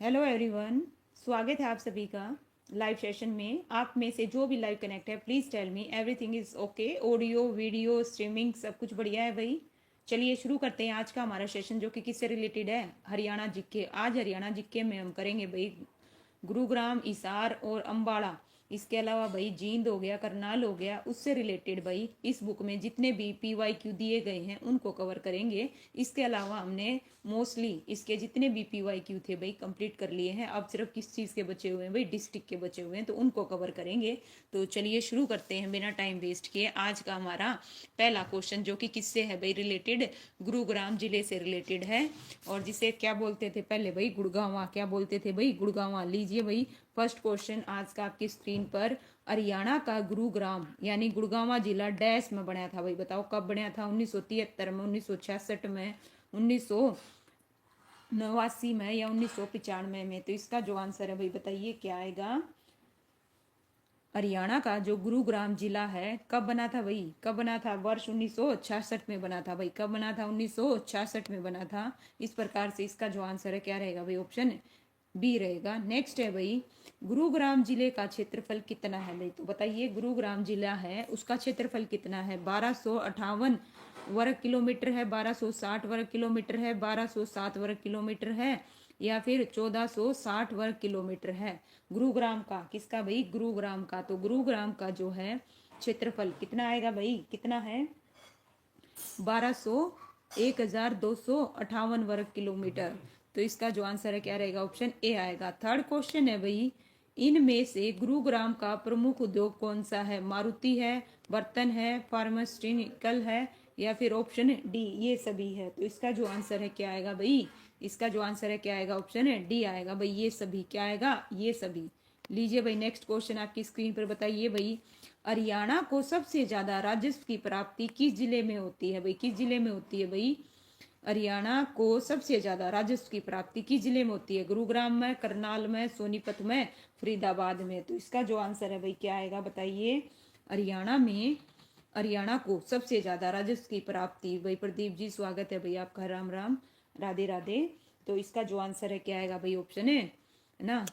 Hello everyone, स्वागत है आप सभी का लाइव सेशन में। आप में से जो भी लाइव कनेक्ट है please tell me everything is okay. Audio video streaming सब कुछ बढ़िया है भाई। चलिए शुरू करते हैं आज का हमारा सेशन, जो कि किससे रिलेटेड है? हरियाणा जीके। आज हरियाणा जीके में हम करेंगे भाई गुरुग्राम, हिसार और अम्बाड़ा। इसके अलावा भाई जींद हो गया, करनाल हो गया, उससे रिलेटेड भाई इस बुक में जितने भी PYQ दिए गए हैं उनको कवर करेंगे। इसके अलावा हमने मोस्टली इसके जितने भी PYQ थे भाई कंप्लीट कर लिए हैं। अब सिर्फ किस चीज़ के बचे हुए हैं भाई? डिस्ट्रिक्ट के बचे हुए हैं, तो उनको कवर करेंगे। तो चलिए शुरू करते हैं बिना टाइम वेस्ट किए। आज का हमारा पहला क्वेश्चन जो कि किससे है भाई रिलेटेड? गुरुग्राम जिले से रिलेटेड है। और जिसे क्या बोलते थे पहले भाई? गुड़गांवा। क्या बोलते थे भाई? गुड़गांवा। लीजिए भाई फर्स्ट क्वेश्चन आज का आपकी स्क्रीन पर। हरियाणा का गुरुग्राम यानी गुड़गांवा जिला डैश में बनाया था भाई? बताओ कब बनाया था? 1973 में, 1966 में, 1989 में या 1995 में? तो इसका जो आंसर है भाई बताइए क्या आएगा? हरियाणा का जो गुरुग्राम जिला है कब बना था भाई? कब बना था? वर्ष 1966 में बना था भाई। कब बना था? 1966 में बना था। इस प्रकार से इसका जो आंसर है क्या रहेगा भाई? ऑप्शन बी रहेगा। नेक्स्ट है भाई गुरुग्राम जिले का क्षेत्रफल कितना है भाई? तो बताइए गुरुग्राम जिला है उसका क्षेत्रफल कितना है? 1258 वर्ग किलोमीटर है, 1260 वर्ग किलोमीटर है, 1207 वर्ग किलोमीटर है, या फिर 1460 वर्ग किलोमीटर है गुरुग्राम का? किसका भाई? गुरुग्राम का। तो गुरुग्राम का जो है क्षेत्रफल कितना आएगा भाई? कितना है? 1200 1258 वर्ग किलोमीटर। तो इसका जो आंसर है क्या रहेगा? ऑप्शन ए आएगा। थर्ड क्वेश्चन है भाई इनमें से गुरुग्राम का प्रमुख उद्योग कौन सा है? मारुति है, बर्तन है, फार्मास्यूटिकल है, या फिर ऑप्शन डी ये सभी है? तो इसका जो आंसर है क्या आएगा भाई? इसका जो आंसर है क्या आएगा? ऑप्शन है डी आएगा भाई, ये सभी। क्या आएगा? ये सभी। लीजिए भाई नेक्स्ट क्वेश्चन आपकी स्क्रीन पर। बताइए भाई हरियाणा को सबसे ज्यादा राजस्व की प्राप्ति किस जिले में होती है भाई? किस जिले में होती है भाई? हरियाणा को सबसे ज्यादा राजस्व की प्राप्ति किस जिले में होती है? गुरुग्राम में, करनाल में, सोनीपत में, फरीदाबाद में? तो इसका जो आंसर है भाई क्या आएगा बताइए? हरियाणा में, हरियाणा को सबसे ज्यादा राजस्व की प्राप्ति भाई। प्रदीप जी स्वागत है भाई आपका, राम राम, राधे राधे। तो इसका जो आंसर है क्या आएगा भाई? ऑप्शन है ना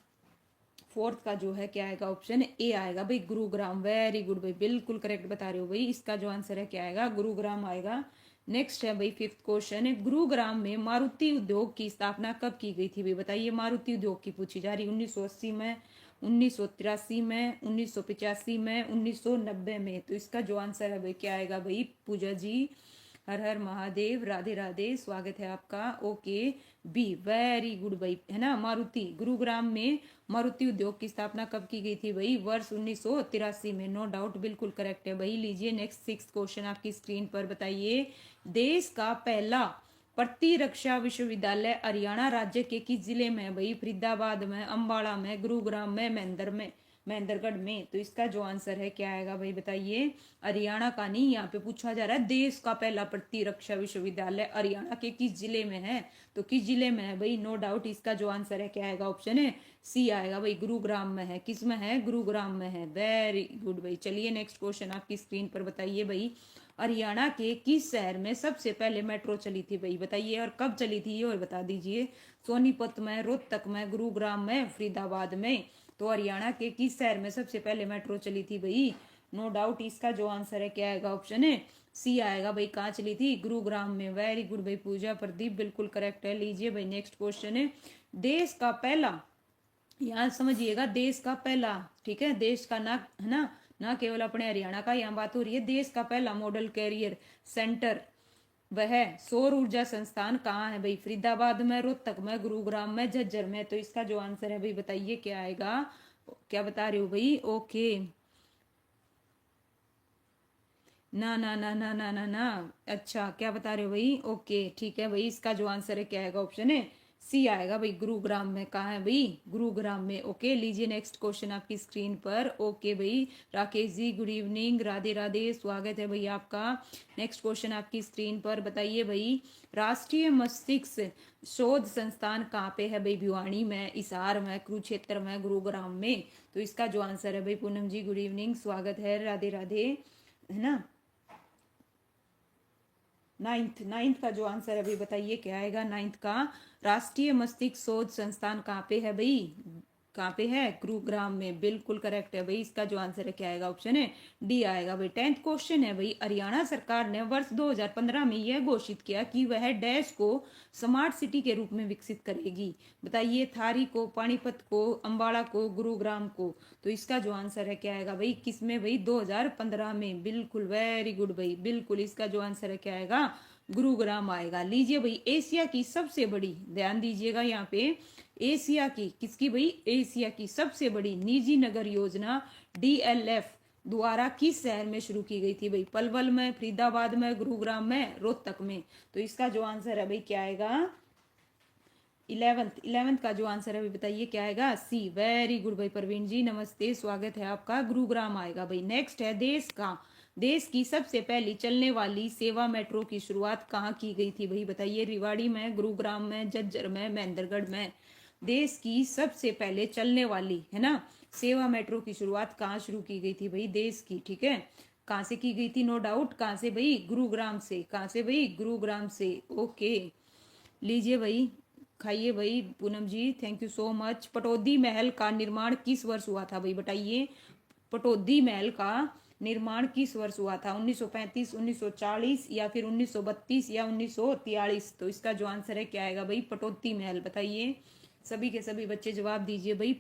फोर्थ का जो है क्या आएगा? ऑप्शन ए आएगा भाई, गुरुग्राम। वेरी गुड भाई, बिल्कुल करेक्ट बता रहे हो भाई। इसका जो आंसर है क्या आएगा? गुरुग्राम आएगा। नेक्स्ट है भाई फिफ्थ क्वेश्चन है गुरुग्राम में मारुति उद्योग की स्थापना कब की गई थी भाई? बताइए मारुति उद्योग की पूछी जा रही। 1980 में, 1983 में, 1985 में, 1990 में? तो इसका जो आंसर है भाई क्या आएगा भाई? पूजा जी हर हर महादेव, राधे राधे, स्वागत है आपका। ओके बी, वेरी गुड भाई, है ना। मारुति, गुरुग्राम में मारुति उद्योग की स्थापना कब की गई थी भाई? वर्ष 1983 में। नो डाउट, बिल्कुल करेक्ट है भाई। लीजिए नेक्स्ट सिक्स क्वेश्चन आपकी स्क्रीन पर। बताइए देश का पहला प्रतिरक्षा विश्वविद्यालय हरियाणा राज्य के किस जिले में है भाई? फरीदाबाद में, अम्बाड़ा में, गुरुग्राम में, महेंद्रगढ़ में? तो इसका जो आंसर है क्या आएगा भाई बताइए? हरियाणा का नहीं, यहाँ पे पूछा जा रहा है देश का पहला प्रतिरक्षा विश्वविद्यालय हरियाणा के किस जिले में है? तो किस जिले में है भाई? नो डाउट इसका जो आंसर है क्या आएगा? ऑप्शन है सी आएगा भाई, गुरुग्राम में है। किस में है? गुरुग्राम में है। वेरी गुड भाई। चलिए नेक्स्ट क्वेश्चन आपकी स्क्रीन पर। बताइए भाई हरियाणा के किस शहर में सबसे पहले मेट्रो चली थी भाई? बताइए और कब चली थी ये और बता दीजिए। सोनीपत में, रोहतक में, गुरुग्राम में, फरीदाबाद में? तो हरियाणा के किस शहर में सबसे पहले मेट्रो चली थी भाई? नो डाउट इसका जो आंसर है क्या आएगा? ऑप्शन है सी आएगा भाई। कहाँ चली थी? गुरुग्राम में। वेरी गुड भाई पूजा, प्रदीप बिल्कुल करेक्ट है। लीजिए भाई नेक्स्ट क्वेश्चन है देश का पहला, यहाँ समझिएगा, देश का पहला, ठीक है, देश का ना, है ना, ना केवल अपने हरियाणा का यहाँ बात हो रही है। देश का पहला मॉडल कैरियर सेंटर वह सौर ऊर्जा संस्थान कहाँ है भाई? फरीदाबाद में, रोहतक में, गुरुग्राम में, झज्जर में? तो इसका जो आंसर है भाई बताइए क्या आएगा? क्या बता रहे हो भाई? ओके, ना ना ना ना ना ना ना, अच्छा क्या बता रहे हो भाई? ओके ठीक है भाई, इसका जो आंसर है क्या आएगा? ऑप्शन है सी आएगा भाई, गुरुग्राम में। कहाँ है भाई? गुरुग्राम में। ओके लीजिए नेक्स्ट क्वेश्चन आपकी स्क्रीन पर। ओके भाई राकेश जी गुड इवनिंग, राधे राधे, स्वागत है भाई आपका। नेक्स्ट क्वेश्चन आपकी स्क्रीन पर। बताइए भाई राष्ट्रीय मस्तिष्क शोध संस्थान कहाँ पे है भाई? भिवानी में, हिसार में, कुरुक्षेत्र में, गुरुग्राम में? तो इसका जो आंसर है भाई, पूनम जी गुड इवनिंग, स्वागत है, राधे राधे, है ना। नाइन्थ का जो आंसर है भाई बताइए क्या आएगा नाइन्थ का। राष्ट्रीय मस्तिष्क शोध संस्थान कहाँ पे है भाई, कहाँ पे है, गुरुग्राम में, बिल्कुल करेक्ट है भाई। इसका जो आंसर है क्या आएगा, ऑप्शन है डी आएगा भाई। 10th क्वेश्चन है भाई, हरियाणा सरकार ने वर्ष 2015 में यह घोषित किया कि वह डैश को स्मार्ट सिटी के रूप में विकसित करेगी। बताइए थारी को, पानीपत को, अंबाला को, गुरुग्राम को। तो इसका जो आंसर है क्या आएगा भाई, किसमें भाई, 2015 में, बिल्कुल वेरी गुड भाई, बिल्कुल। इसका जो आंसर है क्या आएगा, गुरुग्राम आएगा। लीजिए भाई, एशिया की सबसे बड़ी, ध्यान दीजिएगा यहाँ पे, एशिया की, किसकी भाई, एशिया की सबसे बड़ी निजी नगर योजना डीएलएफ द्वारा किस शहर में शुरू की गई थी भाई, पलवल में, फरीदाबाद में, गुरुग्राम में, रोहतक में। तो इसका जो आंसर है भाई क्या आएगा, 11th का जो आंसर है भाई बताइए क्या आएगा, सी। वेरी गुड भाई प्रवीण जी, नमस्ते, स्वागत है आपका। गुरुग्राम आएगा भाई। नेक्स्ट है, देश की सबसे पहली चलने वाली सेवा मेट्रो की शुरुआत कहाँ की गई थी भाई बताइए, रिवाड़ी में, गुरुग्राम में, झज्जर में, महेंद्रगढ़ में। देश की सबसे पहले चलने वाली, है ना, सेवा मेट्रो की शुरुआत कहाँ शुरू की गई थी भाई, देश की, ठीक है, कहाँ से की गई थी, नो डाउट, कहाँ से भाई, गुरुग्राम से। कहाँ से भाई, गुरुग्राम से, ओके। लीजिए भाई, खाइए भाई Poonam ji, thank you so much. Pataudi महल का निर्माण किस वर्ष हुआ था भाई बताइए, पटौदी महल का निर्माण किस वर्ष हुआ था, 1935, 1940 या फिर 1932 या 1943। तो इसका जो आंसर है क्या आएगा भाई, पटौदी महल। बताइए सभी के सभी बच्चे जवाब दीजिए भाई,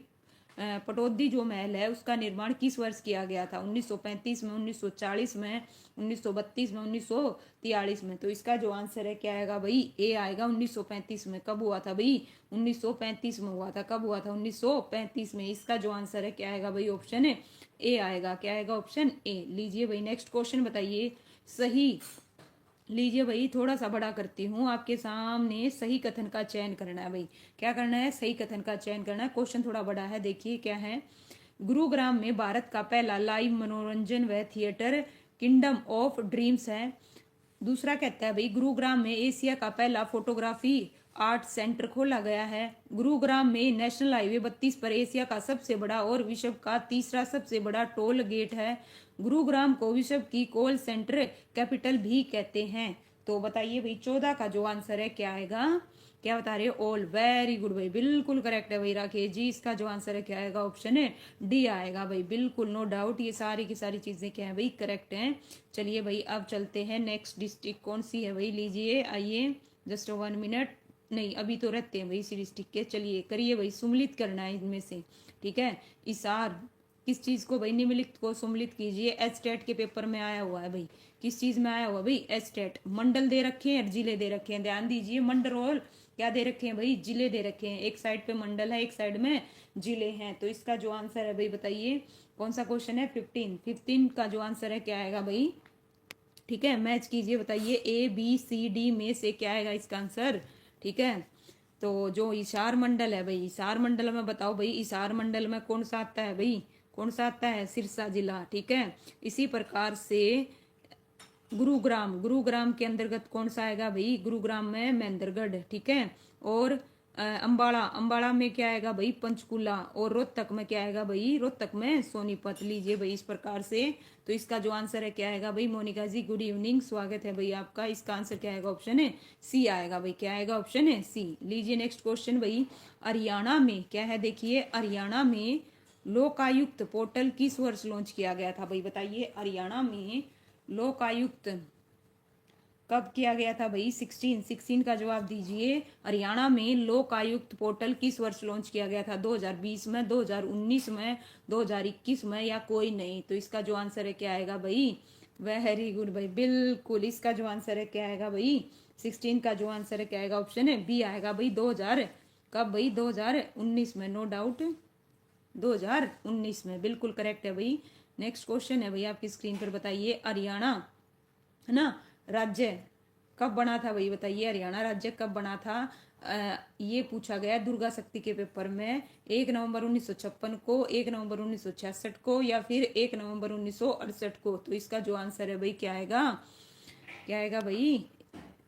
पटौदी जो महल है उसका निर्माण किस वर्ष किया गया था, 1935 में, 1940 में, 1932 में, 1943 में। तो इसका जो आंसर है क्या आएगा भाई, ए आएगा, 1935 में। कब हुआ था भाई, 1935 में हुआ था। कब हुआ था, 1935 में। इसका जो आंसर है क्या आएगा भाई, ऑप्शन है ए आएगा। क्या आएगा, ऑप्शन ए। लीजिए भाई नेक्स्ट क्वेश्चन बताइए, सही, लीजिए भाई थोड़ा सा बड़ा करती हूँ आपके सामने, सही कथन का चयन करना है भाई। क्या करना है, सही कथन का चयन करना है। क्वेश्चन थोड़ा बड़ा है, देखिए क्या है। गुरुग्राम में भारत का पहला लाइव मनोरंजन व थिएटर किंगडम ऑफ ड्रीम्स है। दूसरा कहता है भाई, गुरुग्राम में एशिया का पहला फोटोग्राफी आर्ट सेंटर खोला गया है। गुरुग्राम में नेशनल हाईवे 32 पर एशिया का सबसे बड़ा और विश्व का तीसरा सबसे बड़ा टोल गेट है। गुरुग्राम को विश्व की कॉल सेंटर कैपिटल भी कहते हैं। तो बताइए भाई 14 का जो आंसर है क्या आएगा, क्या बता रहे हो, ऑल। वेरी गुड भाई, बिल्कुल करेक्ट है भाई राकेश जी। इसका जो आंसर है क्या आएगा, ऑप्शन है डी आएगा भाई, बिल्कुल नो डाउट। ये सारी की सारी चीजें क्या है भाई, करेक्ट हैं। चलिए भाई अब चलते हैं, नेक्स्ट डिस्ट्रिक्ट कौन सी है भाई, लीजिए आइए, जस्ट 1 मिनट, नहीं अभी तो रहते हैं भाई इसी डिस्ट्रिक्ट के। चलिए करिए भाई, सुमलित करना है इनमें से, ठीक है। इसार, किस चीज को भाई, निम्नलिखित को सुमलित कीजिए। एस्टेट के पेपर में आया हुआ है भाई, किस चीज में आया हुआ भाई, एस्टेट। मंडल दे रखे हैं, जिले दे रखे हैं, ध्यान दीजिए। मंडल और क्या दे रखे हैं भाई, जिले दे रखे हैं। एक साइड पे मंडल है, एक साइड में जिले हैं। तो इसका जो आंसर है भाई बताइए, कौन सा क्वेश्चन है, 15 का जो आंसर है क्या आएगा भाई, ठीक है, मैच कीजिए, बताइए ए बी सी डी में से क्या आएगा इसका आंसर, ठीक है। तो जो इशार मंडल है भाई, इशार मंडल में बताओ भाई, इशार मंडल में कौन सा आता है भाई, कौन सा आता है, सिरसा जिला, ठीक है। इसी प्रकार से गुरुग्राम के अंतर्गत कौन सा आएगा भाई, गुरुग्राम में महेंद्रगढ़, ठीक है। और अंबाला में क्या आएगा भाई, पंचकुला। और रोहतक में क्या आएगा भाई, रोहतक में सोनीपत। लीजिए भाई इस प्रकार से। तो इसका जो आंसर है क्या आएगा भाई, मोनिका जी गुड इवनिंग, स्वागत है भाई आपका। इसका आंसर क्या आएगा, ऑप्शन है सी आएगा भाई। क्या आएगा, ऑप्शन है सी। लीजिए नेक्स्ट क्वेश्चन भाई, हरियाणा में क्या है, देखिए हरियाणा में लोकायुक्त पोर्टल किस वर्ष लॉन्च किया गया था भाई बताइए, हरियाणा में लोकायुक्त कब किया गया था भाई, 16 का जवाब दीजिए। हरियाणा में लोक आयुक्त पोर्टल किस वर्ष लॉन्च किया गया था, 2020 में, 2019 में, 2021 में, या कोई नहीं। तो इसका जो आंसर है क्या आएगा भाई, वेरी गुड भाई, बिल्कुल। इसका जो आंसर है क्या आएगा भाई, 16 का जो आंसर है क्या आएगा, ऑप्शन है बी आएगा भाई, 2000 कब भाई, 2019 में, नो डाउट 2019 में, बिल्कुल करेक्ट है भाई। नेक्स्ट क्वेश्चन है भाई आपकी स्क्रीन पर, बताइए हरियाणा, है ना, राज्य कब बना था भाई बताइए, हरियाणा राज्य कब बना था। ये पूछा गया दुर्गा शक्ति के पेपर में, 1 नवंबर 1956 को, 1 नवंबर 1966 को, या फिर 1 नवंबर 1968 को। तो इसका जो आंसर है भाई क्या आएगा, क्या आएगा भाई,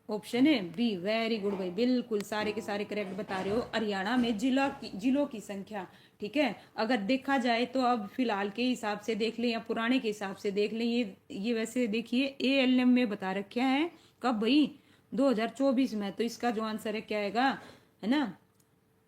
ऑप्शन है बी। वेरी गुड भाई, बिल्कुल सारे के सारे करेक्ट बता रहे हो। हरियाणा में जिलों की संख्या, ठीक है, अगर देखा जाए तो अब फिलहाल के हिसाब से देख लें या पुराने के हिसाब से देख लें, ये वैसे देखिए ALM में बता रखा है कब भाई? 2024 में। तो इसका जो आंसर है क्या आएगा, है ना,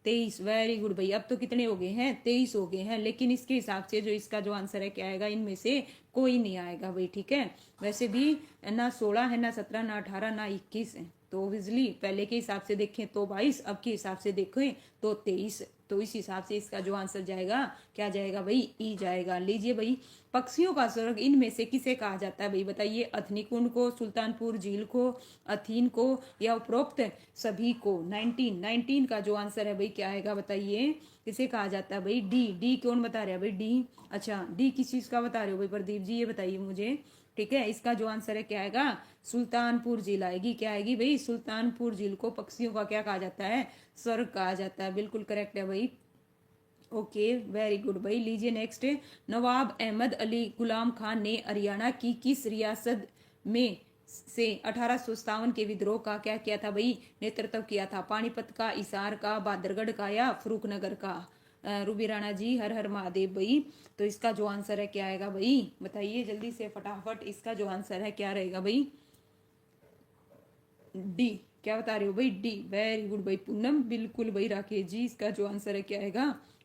23। वेरी गुड भाई। अब तो कितने हो गए हैं? 23 हो गए हैं। लेकिन इसके हिसाब से जो इसका जो आंसर है क्या आएगा, इनमें से कोई नहीं आएगा भाई, ठीक है। वैसे भी ना 16 है, ना 17, ना 18, ना 21 है। तो ऑब्वियसली पहले के हिसाब से देखें तो 22, अब के हिसाब से देखें तो 23। तो इस हिसाब से इसका जो आंसर जाएगा क्या जाएगा भाई? ई जाएगा। लीजिए भाई, पक्षियों का स्वर्ग इनमें से किसे कहा जाता है भाई? बताइए। अथनी कुंड को, सुल्तानपुर झील को, अथीन को, या उपरोक्त सभी को? 19 का जो आंसर है भाई क्या आएगा बताइए? किसे कहा जाता है भाई? डी। डी कौन बता रहा है भाई? डी। अच्छा, डी किस चीज का बता रहे हो भाई प्रदीप जी, ये बताइए मुझे, ठीक है। इसका जो आंसर है क्या आएगा? सुल्तानपुर झील आएगी। क्या आएगी भाई? सुल्तानपुर झील को पक्षियों का क्या कहा जाता है? स्वर्ग कहा जाता है। बिल्कुल करेक्ट है भाई। ओके, वेरी गुड भाई। लीजिए नेक्स्ट। नवाब अहमद अली गुलाम खान ने हरियाणा की किस रियासत में से 1857 के विद्रोह का क्या किया था भाई? नेतृत्व किया था। पानीपत का, हिसार का, बहादुरगढ़ का, या फरूखनगर का? रूबी राणा जी हर हर महादेव भाई। तो इसका जो आंसर है क्या आएगा भाई? बताइए जल्दी से फटाफट। इसका जो आंसर है क्या रहेगा भाई? डी। क्या बता रहे हो भाई? डी। वेरी गुड भाई पूनम। बिल्कुल भाई राकेश जी, इसका जो आंसर है क्या आएगा?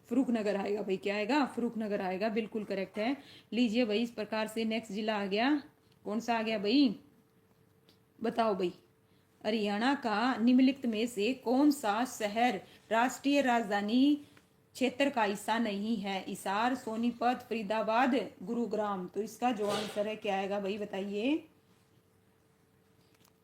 फरूखनगर आएगा भाई। क्या आएगा? फरूखनगर आएगा। बिल्कुल करेक्ट है। लीजिए भाई, इस प्रकार से नेक्स्ट जिला आ गया। कौन सा आ गया भाई? बताओ भाई। हरियाणा का निम्नलिखित में से कौन सा शहर राष्ट्रीय राजधानी क्षेत्र का हिस्सा नहीं है? हिसार, सोनीपत, फरीदाबाद, गुरुग्राम? तो इसका जो आंसर है क्या आएगा भाई? बताइए।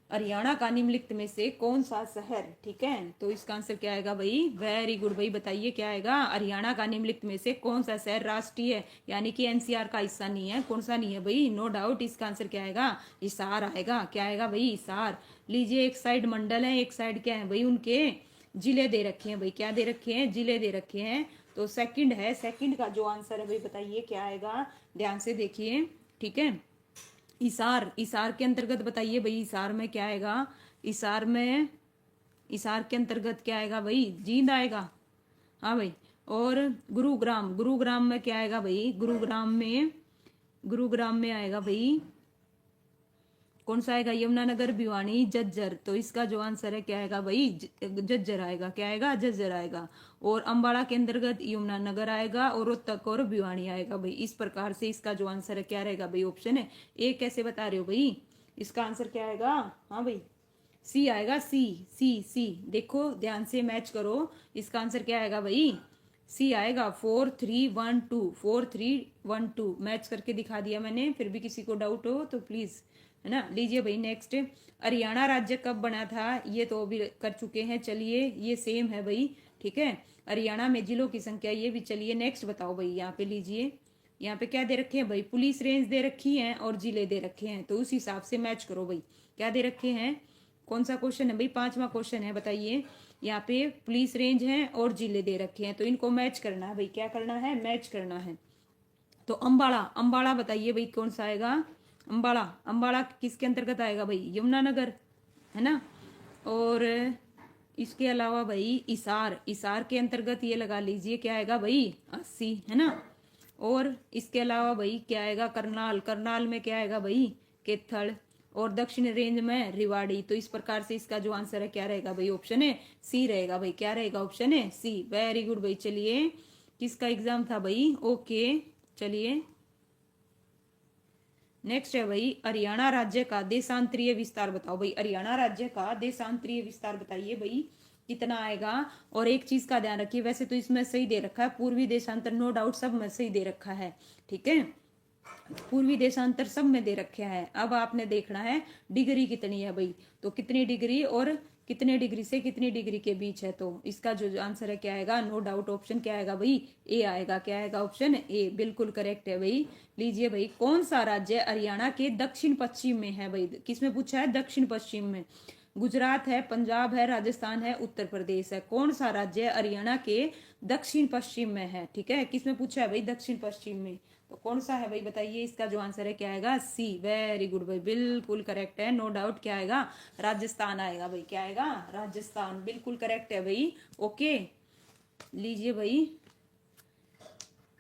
हरियाणा का निम्नलिखित में से कौन सा शहर, ठीक है, तो इसका आंसर क्या आएगा भाई? वेरी गुड भाई। बताइए क्या आएगा? हरियाणा का निम्नलिखित में से कौन सा शहर राष्ट्रीय यानी कि एनसीआर का हिस्सा नहीं है? कौन सा नहीं है भाई? नो डाउट इसका आंसर क्या आएगा? हिसार आएगा। क्या आएगा भाई? हिसार। लीजिए, एक साइड मंडल है, एक साइड क्या है भाई? उनके जिले दे रखे हैं भाई। क्या दे रखे हैं? जिले दे रखे हैं। तो सेकंड है। सेकंड का जो आंसर है भाई बताइए क्या आएगा? ध्यान से देखिए, ठीक है। इसार। इसार के अंतर्गत बताइए भाई, इसार में क्या आएगा? इसार में, इसार के अंतर्गत क्या आएगा भाई? जींद आएगा। हाँ भाई। और गुरुग्राम। गुरुग्राम में क्या आएगा भाई? गुरुग्राम में, गुरुग्राम में आएगा भाई कौन सा आएगा? यमुनानगर, भिवानी, झज्जर? तो इसका जो आंसर है क्या आएगा भाई? झज्जर आएगा। क्या आएगा? झज्जर आएगा। और अंबाला के अंतर्गत यमुनानगर आएगा, और रोहतक और भिवानी आएगा भाई। इस प्रकार से इसका जो आंसर है क्या रहेगा भाई? ऑप्शन है ए। कैसे बता रहे हो भाई? इसका आंसर क्या आएगा? हाँ भाई, सी आएगा। सी। सी। सी। देखो ध्यान से मैच करो। इसका आंसर क्या आएगा भाई? सी आएगा। 4-3-1-2, 4-3-1-2 मैच करके दिखा दिया मैंने। फिर भी किसी को डाउट हो तो प्लीज, है ना। लीजिए भाई नेक्स्ट। हरियाणा राज्य कब बना था? ये तो अभी कर चुके हैं। चलिए, ये सेम है भाई, ठीक है। हरियाणा में जिलों की संख्या, ये भी। चलिए नेक्स्ट बताओ भाई। यहाँ पे लीजिए, यहाँ पे क्या दे रखे हैं भाई? पुलिस रेंज दे रखी है और जिले दे रखे हैं। तो उस हिसाब से मैच करो भाई। क्या दे रखे हैं? कौन सा क्वेश्चन है भाई? 5वां क्वेश्चन है। बताइए। यहाँ पे पुलिस रेंज है और जिले दे रखे हैं, तो इनको मैच करना है भाई। क्या करना है? मैच करना है। तो अंबाला। अंबाला बताइए भाई कौन सा आएगा? अंबाला। अंबाला किसके अंतर्गत आएगा भाई? यमुनानगर, है ना। और इसके अलावा भाई इसार। इसार के अंतर्गत ये लगा लीजिए क्या आएगा भाई? 80, है ना। और इसके अलावा भाई क्या आएगा? करनाल। करनाल में क्या आएगा भाई? केथड़। और दक्षिण रेंज में रिवाड़ी। तो इस प्रकार से इसका जो आंसर है क्या रहेगा भाई? ऑप्शन है सी रहेगा भाई। क्या रहेगा? ऑप्शन है सी। वेरी गुड भाई। चलिए, किसका एग्जाम था भाई? ओके, चलिए नेक्स्ट है भाई, हरियाणा राज्य का देशांतरीय विस्तार बताओ भाई। हरियाणा राज्य का देशांतरीय विस्तार बताइए भाई कितना आएगा। और एक चीज का ध्यान रखिए, वैसे तो इसमें सही दे रखा है पूर्वी देशांतर, नो डाउट सब में सही दे रखा है, ठीक है। पूर्वी देशांतर सब में दे रखे हैं। अब आपने देखना है डिग्री कितनी है भाई। तो कितनी डिग्री और कितने डिग्री से कितनी डिग्री के बीच है। तो इसका जो आंसर है क्या आएगा? नो डाउट ऑप्शन क्या आएगा भाई? ए आएगा। क्या आएगा? Option A. बिल्कुल करेक्ट है भाई। लीजिए भाई, कौन सा राज्य हरियाणा के दक्षिण पश्चिम में है भाई? किसमें पूछा है? दक्षिण पश्चिम में। गुजरात है, पंजाब है, राजस्थान है, उत्तर प्रदेश है। कौन सा राज्य हरियाणा के दक्षिण पश्चिम में है? ठीक है, किसमें पूछा है भाई? दक्षिण पश्चिम में। तो कौन सा है भाई बताइए? इसका जो आंसर है क्या आएगा? सी। वेरी गुड भाई, बिल्कुल करेक्ट है। नो डाउट क्या आएगा? राजस्थान आएगा भाई। क्या आएगा? राजस्थान। बिल्कुल करेक्ट है भाई। ओके, लीजिए भाई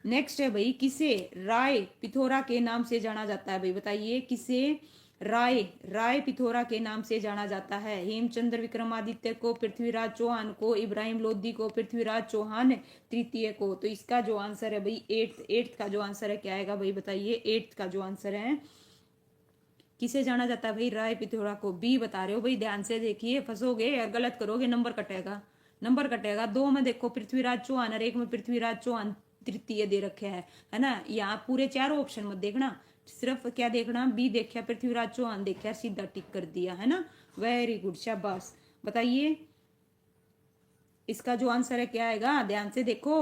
नेक्स्ट है भाई, किसे राय पिथौरा के नाम से जाना जाता है भाई? बताइए, किसे राय राय पिथौरा के नाम से जाना जाता है। हेमचंद्र विक्रमादित्य को, पृथ्वीराज चौहान को, इब्राहिम लोदी को, पृथ्वीराज चौहान तृतीय को। तो इसका जो आंसर है भाई एट्थ का जो आंसर है क्या आएगा भाई बताइए। एट्थ का जो आंसर है किसे जाना जाता है भाई, राय पिथौरा को। बी बता रहे हो भाई, ध्यान से देखिए, फंसोगे या गलत करोगे नंबर कटेगा, नंबर कटेगा। दो में देखो पृथ्वीराज चौहान और एक में पृथ्वीराज चौहान तृतीय दे रखे है ना। यहाँ पूरे चारों ऑप्शन मत देखना, सिर्फ क्या देखना, बी देखा पृथ्वीराज चौहान देखा, सीधा टिक कर दिया है ना। वेरी गुड, शाबाश। बताइए इसका जो आंसर है क्या आएगा, ध्यान से देखो।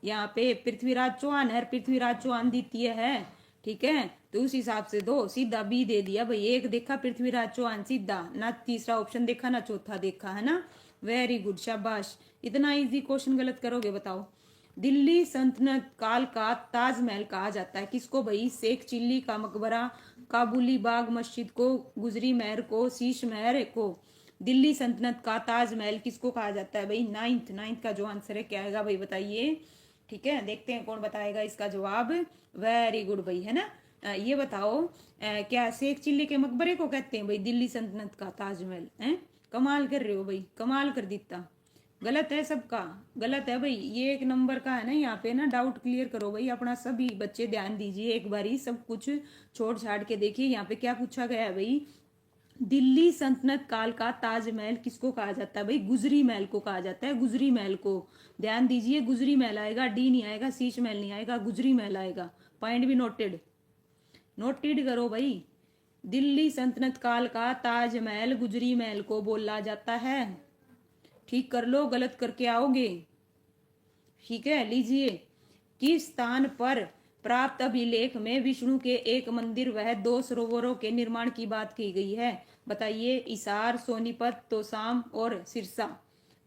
यहाँ पे पृथ्वीराज चौहान है, पृथ्वीराज चौहान द्वितीय है, ठीक है। तो उस हिसाब से दो, सीधा बी दे दिया भाई। एक देखा पृथ्वीराज चौहान सीधा, ना तीसरा ऑप्शन देखा ना चौथा देखा, है ना। वेरी गुड, शाबाश। इतना इजी क्वेश्चन गलत करोगे बताओ। दिल्ली सल्तनत काल का ताजमहल कहा जाता है किसको भाई, शेख चिल्ली का मकबरा, काबुली बाग मस्जिद को, गुजरी महर को, शीश महर को। दिल्ली सल्तनत का ताजमहल किसको कहा जाता है भाई, नाइन्थ का जो आंसर है क्या आएगा भाई बताइए। ठीक है, देखते हैं कौन बताएगा इसका जवाब। वेरी गुड भाई, है ना। ये बताओ क्या शेख चिल्ली के मकबरे को कहते हैं भाई दिल्ली सल्तनत का ताजमहल है। कमाल कर रहे हो भाई, कमाल कर देता। गलत है सबका, गलत है भाई। ये एक नंबर का है ना, यहाँ पे ना डाउट क्लियर करो भाई अपना, सभी बच्चे ध्यान दीजिए एक बारी, सब कुछ छोड़ छाड़ के देखिए। यहाँ पे क्या पूछा गया है भाई, दिल्ली सल्तनत काल का ताजमहल किसको कहा जाता है भाई, गुजरी महल को कहा जाता है, गुजरी महल को। ध्यान दीजिए, गुजरी महल आएगा, डी नहीं आएगा, शीश महल नहीं आएगा, गुजरी महल आएगा। पॉइंट भी नोटेड, नोटेड करो भाई। दिल्ली सल्तनत काल का ताजमहल गुजरी महल को बोला जाता है। ठीक कर लो, गलत करके आओगे। ठीक है, लीजिए। किस स्थान पर प्राप्त अभिलेख में विष्णु के एक मंदिर वह 2 सरोवरों के निर्माण की बात की गई है। बताइए, इसार, सोनीपत, तोसाम और सिरसा।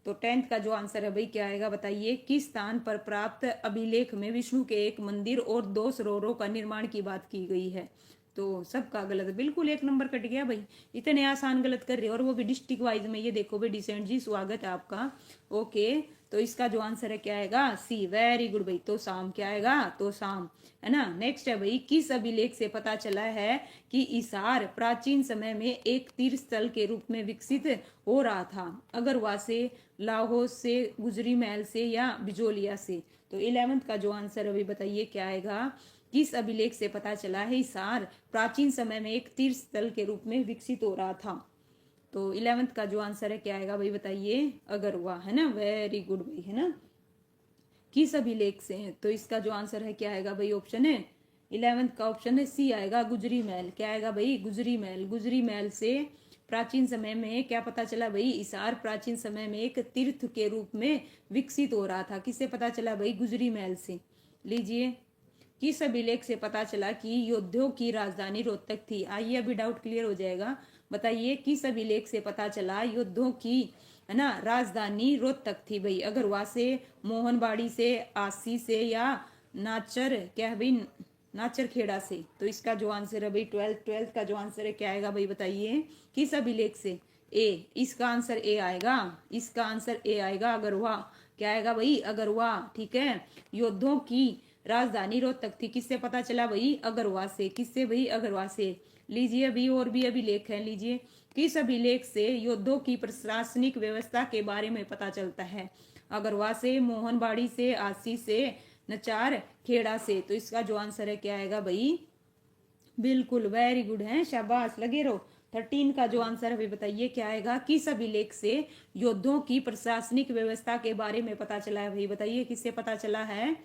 तो 10th का जो आंसर है भाई क्या आएगा बताइए। किस स्थान पर प्राप्त अभिलेख में विष्णु के एक मंदिर और 2 सरोवरों का निर्माण की बात की गई है। तो सबका गलत, बिल्कुल एक नंबर कट गया भाई। इतने आसान गलत कर रहे हो, और वो भी डिस्ट्रिक्ट वाइज में। ये देखो भाई, डिसेंट जी स्वागत है आपका। ओके, तो इसका जो आंसर है क्या आएगा, सी। वेरी गुड भाई, तो शाम क्या आएगा, तो शाम, है ना। नेक्स्ट है भाई, किस अभिलेख से पता चला है कि इसार प्राचीन समय में एक तीर्थ स्थल के रूप में विकसित हो रहा था। अगरवा से, लाहौर से, गुजरी महल से या बिजोलिया से। तो 11th का जो आंसर अभी बताइए क्या आएगा। किस अभिलेख से पता चला है इसार प्राचीन समय में एक तीर्थ स्थल के रूप में विकसित हो रहा था। तो 11th का जो आंसर है क्या आएगा भाई बताइए, अगरवा, है ना। वेरी गुड भाई, है ना। किस अभिलेख से है, तो इसका जो आंसर है क्या आएगा भाई, ऑप्शन है 11th का ऑप्शन है सी आएगा, गुजरी महल। क्या आएगा भाई, गुजरी महल। गुजरी महल से प्राचीन समय में क्या पता चला भाई, इसार प्राचीन समय में एक तीर्थ के रूप में विकसित हो रहा था। किससे पता चला भाई, गुजरी महल से। लीजिए, किस अभिलेख से पता चला कि योद्धाओं की राजधानी रोहतक थी। आइए अभी डाउट क्लियर हो जाएगा। बताइए, किस अभिलेख से पता चला योद्धाओं की, है ना, राजधानी रोहतक थी भाई। अगरवा से, मोहनबाड़ी से, आसी से या नाचर, क्या है भाई, नाचर खेड़ा से। तो इसका जो आंसर है भाई 12th का जो आंसर है क्या आएगा भाई बताइए, किस अभिलेख से। ए, इसका आंसर ए आएगा, इसका आंसर ए आएगा, अगरवा। क्या आएगा भाई, अगरवा। ठीक है, योद्धाओं की राजधानी रोहतक थी, किससे पता चला भाई, अगरवा से। किससे भाई, अगरवा से। लीजिए अभी और भी अभिलेख है, लीजिए। किस अभिलेख से योद्धाओं की प्रशासनिक व्यवस्था के बारे में पता चलता है। अगरवा से, मोहनबाड़ी से, आसी से, नचार खेड़ा से। तो इसका जो आंसर है क्या आएगा भाई, बिल्कुल वेरी गुड है, शाबाश, लगे रहो। 13 का जो आंसर है बताइए क्या आएगा। किस अभिलेख से योद्धाओं की प्रशासनिक व्यवस्था के बारे में पता चला है भाई बताइए, किससे पता चला है।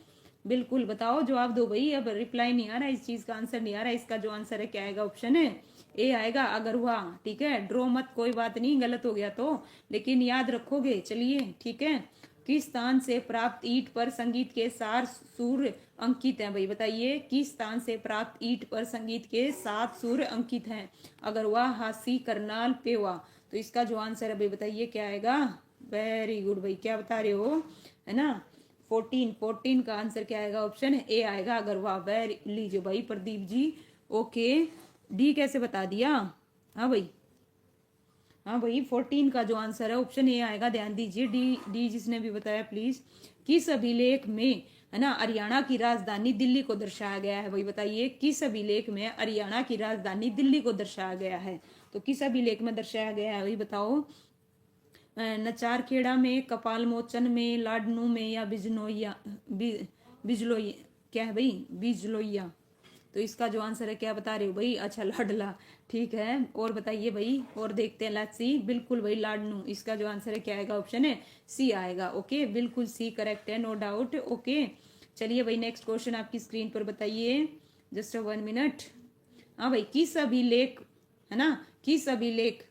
बिल्कुल बताओ, जवाब दो भाई। अब रिप्लाई नहीं आ रहा, इस चीज का आंसर नहीं आ रहा। इसका जो आंसर है क्या आएगा, ऑप्शन है ए आएगा, अगरवा। ठीक है, ड्रॉ मत, कोई बात नहीं, गलत हो गया तो, लेकिन याद रखोगे। चलिए, ठीक है। किस स्थान से प्राप्त ईंट पर संगीत के 7 सुर अंकित हैं भाई बताइए। किस स्थान से प्राप्त ईंट पर संगीत के 7 सुर अंकित हैं। अगरवा, हासी, करनाल, पेवा। तो इसका जो आंसर है भाई बताइए क्या आएगा। वेरी गुड भाई, क्या बता रहे हो, है ना। 14 का आंसर क्या आएगा, ऑप्शन ए आएगा, अगरवा। वेरी, लीजिए भाई प्रदीप जी। ओके, डी कैसे बता दिया। हाँ भाई, हाँ भाई, 14 का जो आंसर है ऑप्शन ए आएगा। ध्यान दीजिए, डी डी जिसने भी बताया प्लीज। किस अभिलेख में है ना, हरियाणा की राजधानी दिल्ली को दर्शाया गया है। वही बताइए किस अभिलेख में हरियाणा की राजधानी दिल्ली को दर्शाया गया है? तो किस अभिलेख में दर्शाया गया है वही बताओ। नचारखेड़ा में, कपाल मोचन में, लाडनू में, या बिजनोइया बिजलोई क्या है भाई, बिजलोइया। तो इसका जो आंसर है क्या बता रहे हो भाई? अच्छा लाडला, ठीक है। और बताइए भाई, और देखते हैं, लेट्स सी। बिल्कुल भाई लाडनू, इसका जो आंसर है क्या आएगा? ऑप्शन है सी आएगा। ओके, बिल्कुल सी करेक्ट है, नो डाउट। ओके, चलिए भाई नेक्स्ट क्वेश्चन आपकी स्क्रीन पर बताइए, जस्ट 1 मिनट। हाँ भाई, किस अभिलेख, है ना, किस अभिलेख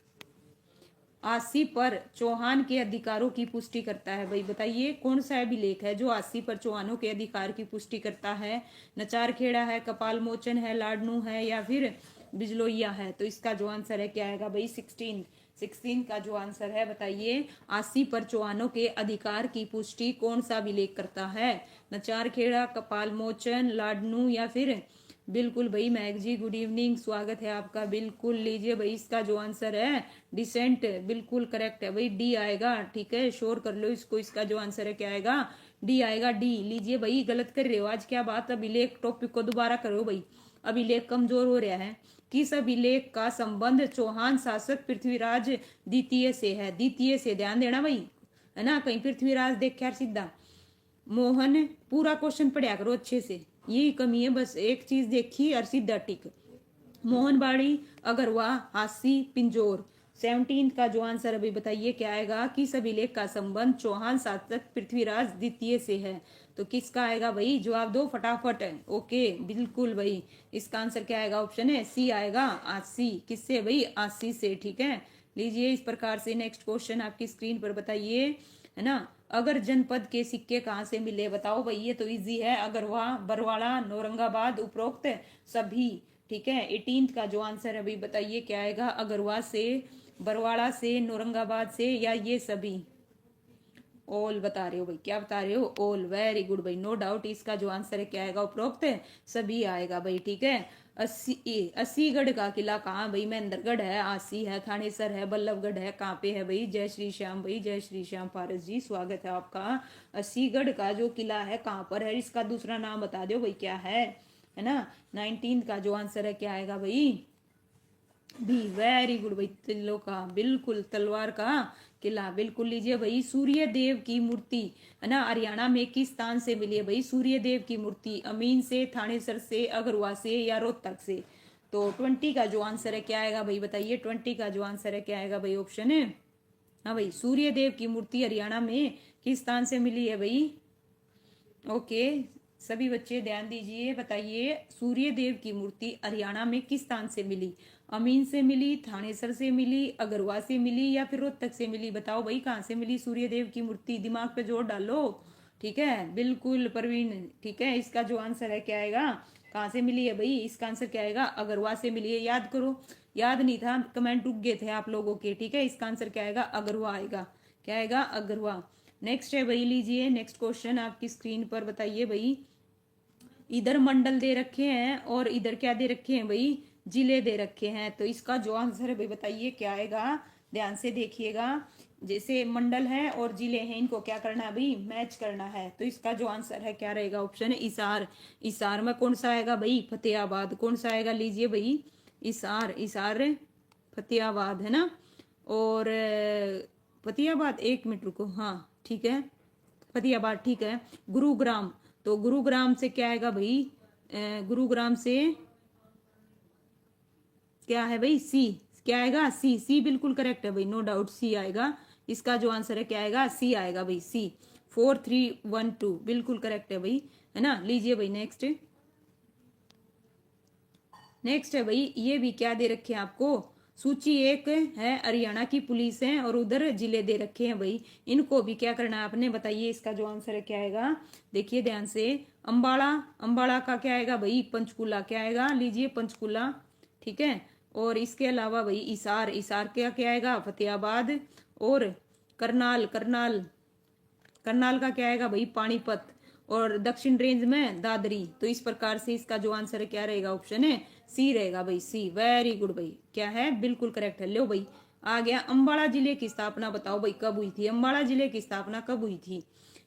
80 पर चौहान के अधिकारों की पुष्टि करता है? भाई बताइए कौन सा अभिलेख है जो 80 पर चौहानों के अधिकार की पुष्टि करता है? नचारखेड़ा है, कपाल मोचन है, लाडनू है, या फिर बिजलोइया है? तो इसका जो आंसर है क्या आएगा भाई? 16 का जो आंसर है बताइए, 80 पर चौहानों के अधिकार की पुष्टि कौन सा अभिलेख करता है? नचारखेड़ा, कपाल मोचन, लाडनू, या फिर बिल्कुल भाई महक जी गुड इवनिंग, स्वागत है आपका। बिल्कुल लीजिए भाई, इसका जो आंसर है डिसेंट, बिल्कुल करेक्ट है भाई, डी आएगा। ठीक है, श्योर कर लो इसको, इसका जो आंसर है क्या आएगा? डी आएगा, डी। लीजिए भाई, गलत कर रहे हो आज, क्या बात, अभिलेख टॉपिक को दोबारा करो भाई, अभिलेख कमजोर हो रहा है। किस अभिलेख का संबंध चौहान शासक पृथ्वीराज द्वितीय से है? द्वितीय से, ध्यान देना भाई, है ना, कहीं पृथ्वीराज देख यार सीधा। मोहन, पूरा क्वेश्चन पढ़ा करो अच्छे से, यही कमी है बस, एक चीज देखी और सीधा टिक। मोहनबाड़ी, अगरवा, हासी, पिंजोर। 17 का जो आंसर अभी बताइए क्या आएगा? किस अभिलेख का संबंध चौहान शासक पृथ्वीराज द्वितीय से है? तो किसका आएगा भाई? जवाब दो फटाफट। ओके, बिल्कुल भाई, इसका आंसर क्या आएगा? ऑप्शन है सी आएगा, 80। किससे भाई? 80 से। ठीक है, लीजिए इस प्रकार से नेक्स्ट क्वेश्चन आपकी स्क्रीन पर बताइए, है ना। अगर जनपद के सिक्के कहाँ से मिले? बताओ भाई, ये तो इजी है, अगरवा, बरवाड़ा, औरंगाबाद, उपरोक्त सभी। ठीक है, 18 का जो आंसर है अभी बताइए क्या आएगा? अगरवा से, बरवाड़ा से, औरंगाबाद से, या ये सभी? ऑल बता रहे हो भाई, क्या बता रहे हो? ऑल, वेरी गुड भाई, नो डाउट, इसका जो आंसर है क्या आएगा? उपरोक्त सभी आएगा भाई। ठीक है, अस्सीगढ़ का किला कहाँ भाई? महेंद्रगढ़ है, आसी है, थानेसर है, बल्लभगढ़ है, कहाँ पे है भाई? जय श्री श्याम भाई, जय श्री श्याम पारस जी, स्वागत है आपका। अस्सीगढ़ का जो किला है कहाँ पर है? इसका दूसरा नाम बता दो भाई, क्या है ना। 19 का जो आंसर है क्या आएगा भाई? बी, वेरी गुड भाई, तिल्लो का, बिल्कुल, तलवार का किला, बिल्कुल। लीजिए भाई, सूर्य देव की मूर्ति, है ना, हरियाणा में किस स्थान से मिली है भाई? सूर्य देव की मूर्ति अमीन से, थानेसर से, अगरवा से, या रोहतक से? तो 20 का जो आंसर है क्या आएगा भाई? बताइए 20 का जो आंसर है क्या आएगा भाई? ऑप्शन है, हाँ भाई, सूर्य देव की मूर्ति हरियाणा में किस स्थान से मिली है भाई? ओके, सभी बच्चे ध्यान दीजिए, बताइए सूर्य देव की मूर्ति हरियाणा में किस स्थान से मिली? अमीन से मिली, थानेसर से मिली, अगरवा से मिली, या फिर रोहतक से मिली? बताओ भाई, कहाँ से मिली सूर्य देव की मूर्ति? दिमाग पे जोर डालो। ठीक है, बिल्कुल प्रवीण, ठीक है, इसका जो आंसर है क्या आएगा? कहाँ से मिली है भाई? इसका आंसर क्या आएगा? अगरवा से मिली है, याद करो, याद नहीं था, कमेंट रुक गए थे आप लोगों के। ठीक है, इसका आंसर क्या आएगा? अगरवा आएगा, क्या आएगा? अगरवा। नेक्स्ट है भाई, लीजिए नेक्स्ट क्वेश्चन आपकी स्क्रीन पर बताइए भाई, इधर मंडल दे रखे हैं और इधर क्या दे रखे हैं भाई? जिले दे रखे हैं। तो इसका जो आंसर है भाई बताइए क्या आएगा? ध्यान से देखिएगा, जैसे मंडल है और जिले हैं, इनको क्या करना है भाई? मैच करना है। तो इसका जो आंसर है क्या रहेगा? ऑप्शन है इसार। इसार में कौन सा आएगा भाई? फतेहाबाद। कौन सा आएगा? लीजिए भाई, इसार, इसार फतेहाबाद, है ना। और फतेहाबाद, एक मिनट रुको, हाँ ठीक है, फतेहाबाद, ठीक है। गुरुग्राम, तो गुरुग्राम से क्या आएगा भाई? गुरुग्राम से क्या है भाई? सी, क्या आएगा? सी, सी बिल्कुल करेक्ट है भाई, नो डाउट सी आएगा। इसका जो आंसर है क्या आएगा? सी आएगा भाई, सी। 4312 बिल्कुल करेक्ट है भाई, है ना। लीजिए भाई नेक्स्ट, नेक्स्ट है भाई, ये भी क्या दे रखे हैं आपको? सूची एक है हरियाणा की पुलिस है और उधर जिले दे रखे हैं भाई, इनको भी क्या करना है आपने? बताइए इसका जो आंसर है क्या आएगा? देखिए ध्यान से, अंबाला, अंबाला का क्या आएगा भाई? पंचकुला, क्या आएगा? लीजिए पंचकुला, ठीक है। और इसके अलावा भाई इसार, इसार क्या क्या आएगा? फतेहाबाद। और करनाल, करनाल, करनाल का क्या आएगा भाई? पानीपत। और दक्षिण रेंज में दादरी। तो इस प्रकार से इसका जो आंसर है क्या रहेगा? ऑप्शन है सी रहेगा भाई, सी। वेरी गुड भाई, क्या है? बिल्कुल करेक्ट है। लो भाई, आ गया, अंबाला जिले की स्थापना बताओ भाई कब हुई थी? अंबाला जिले की स्थापना कब हुई थी?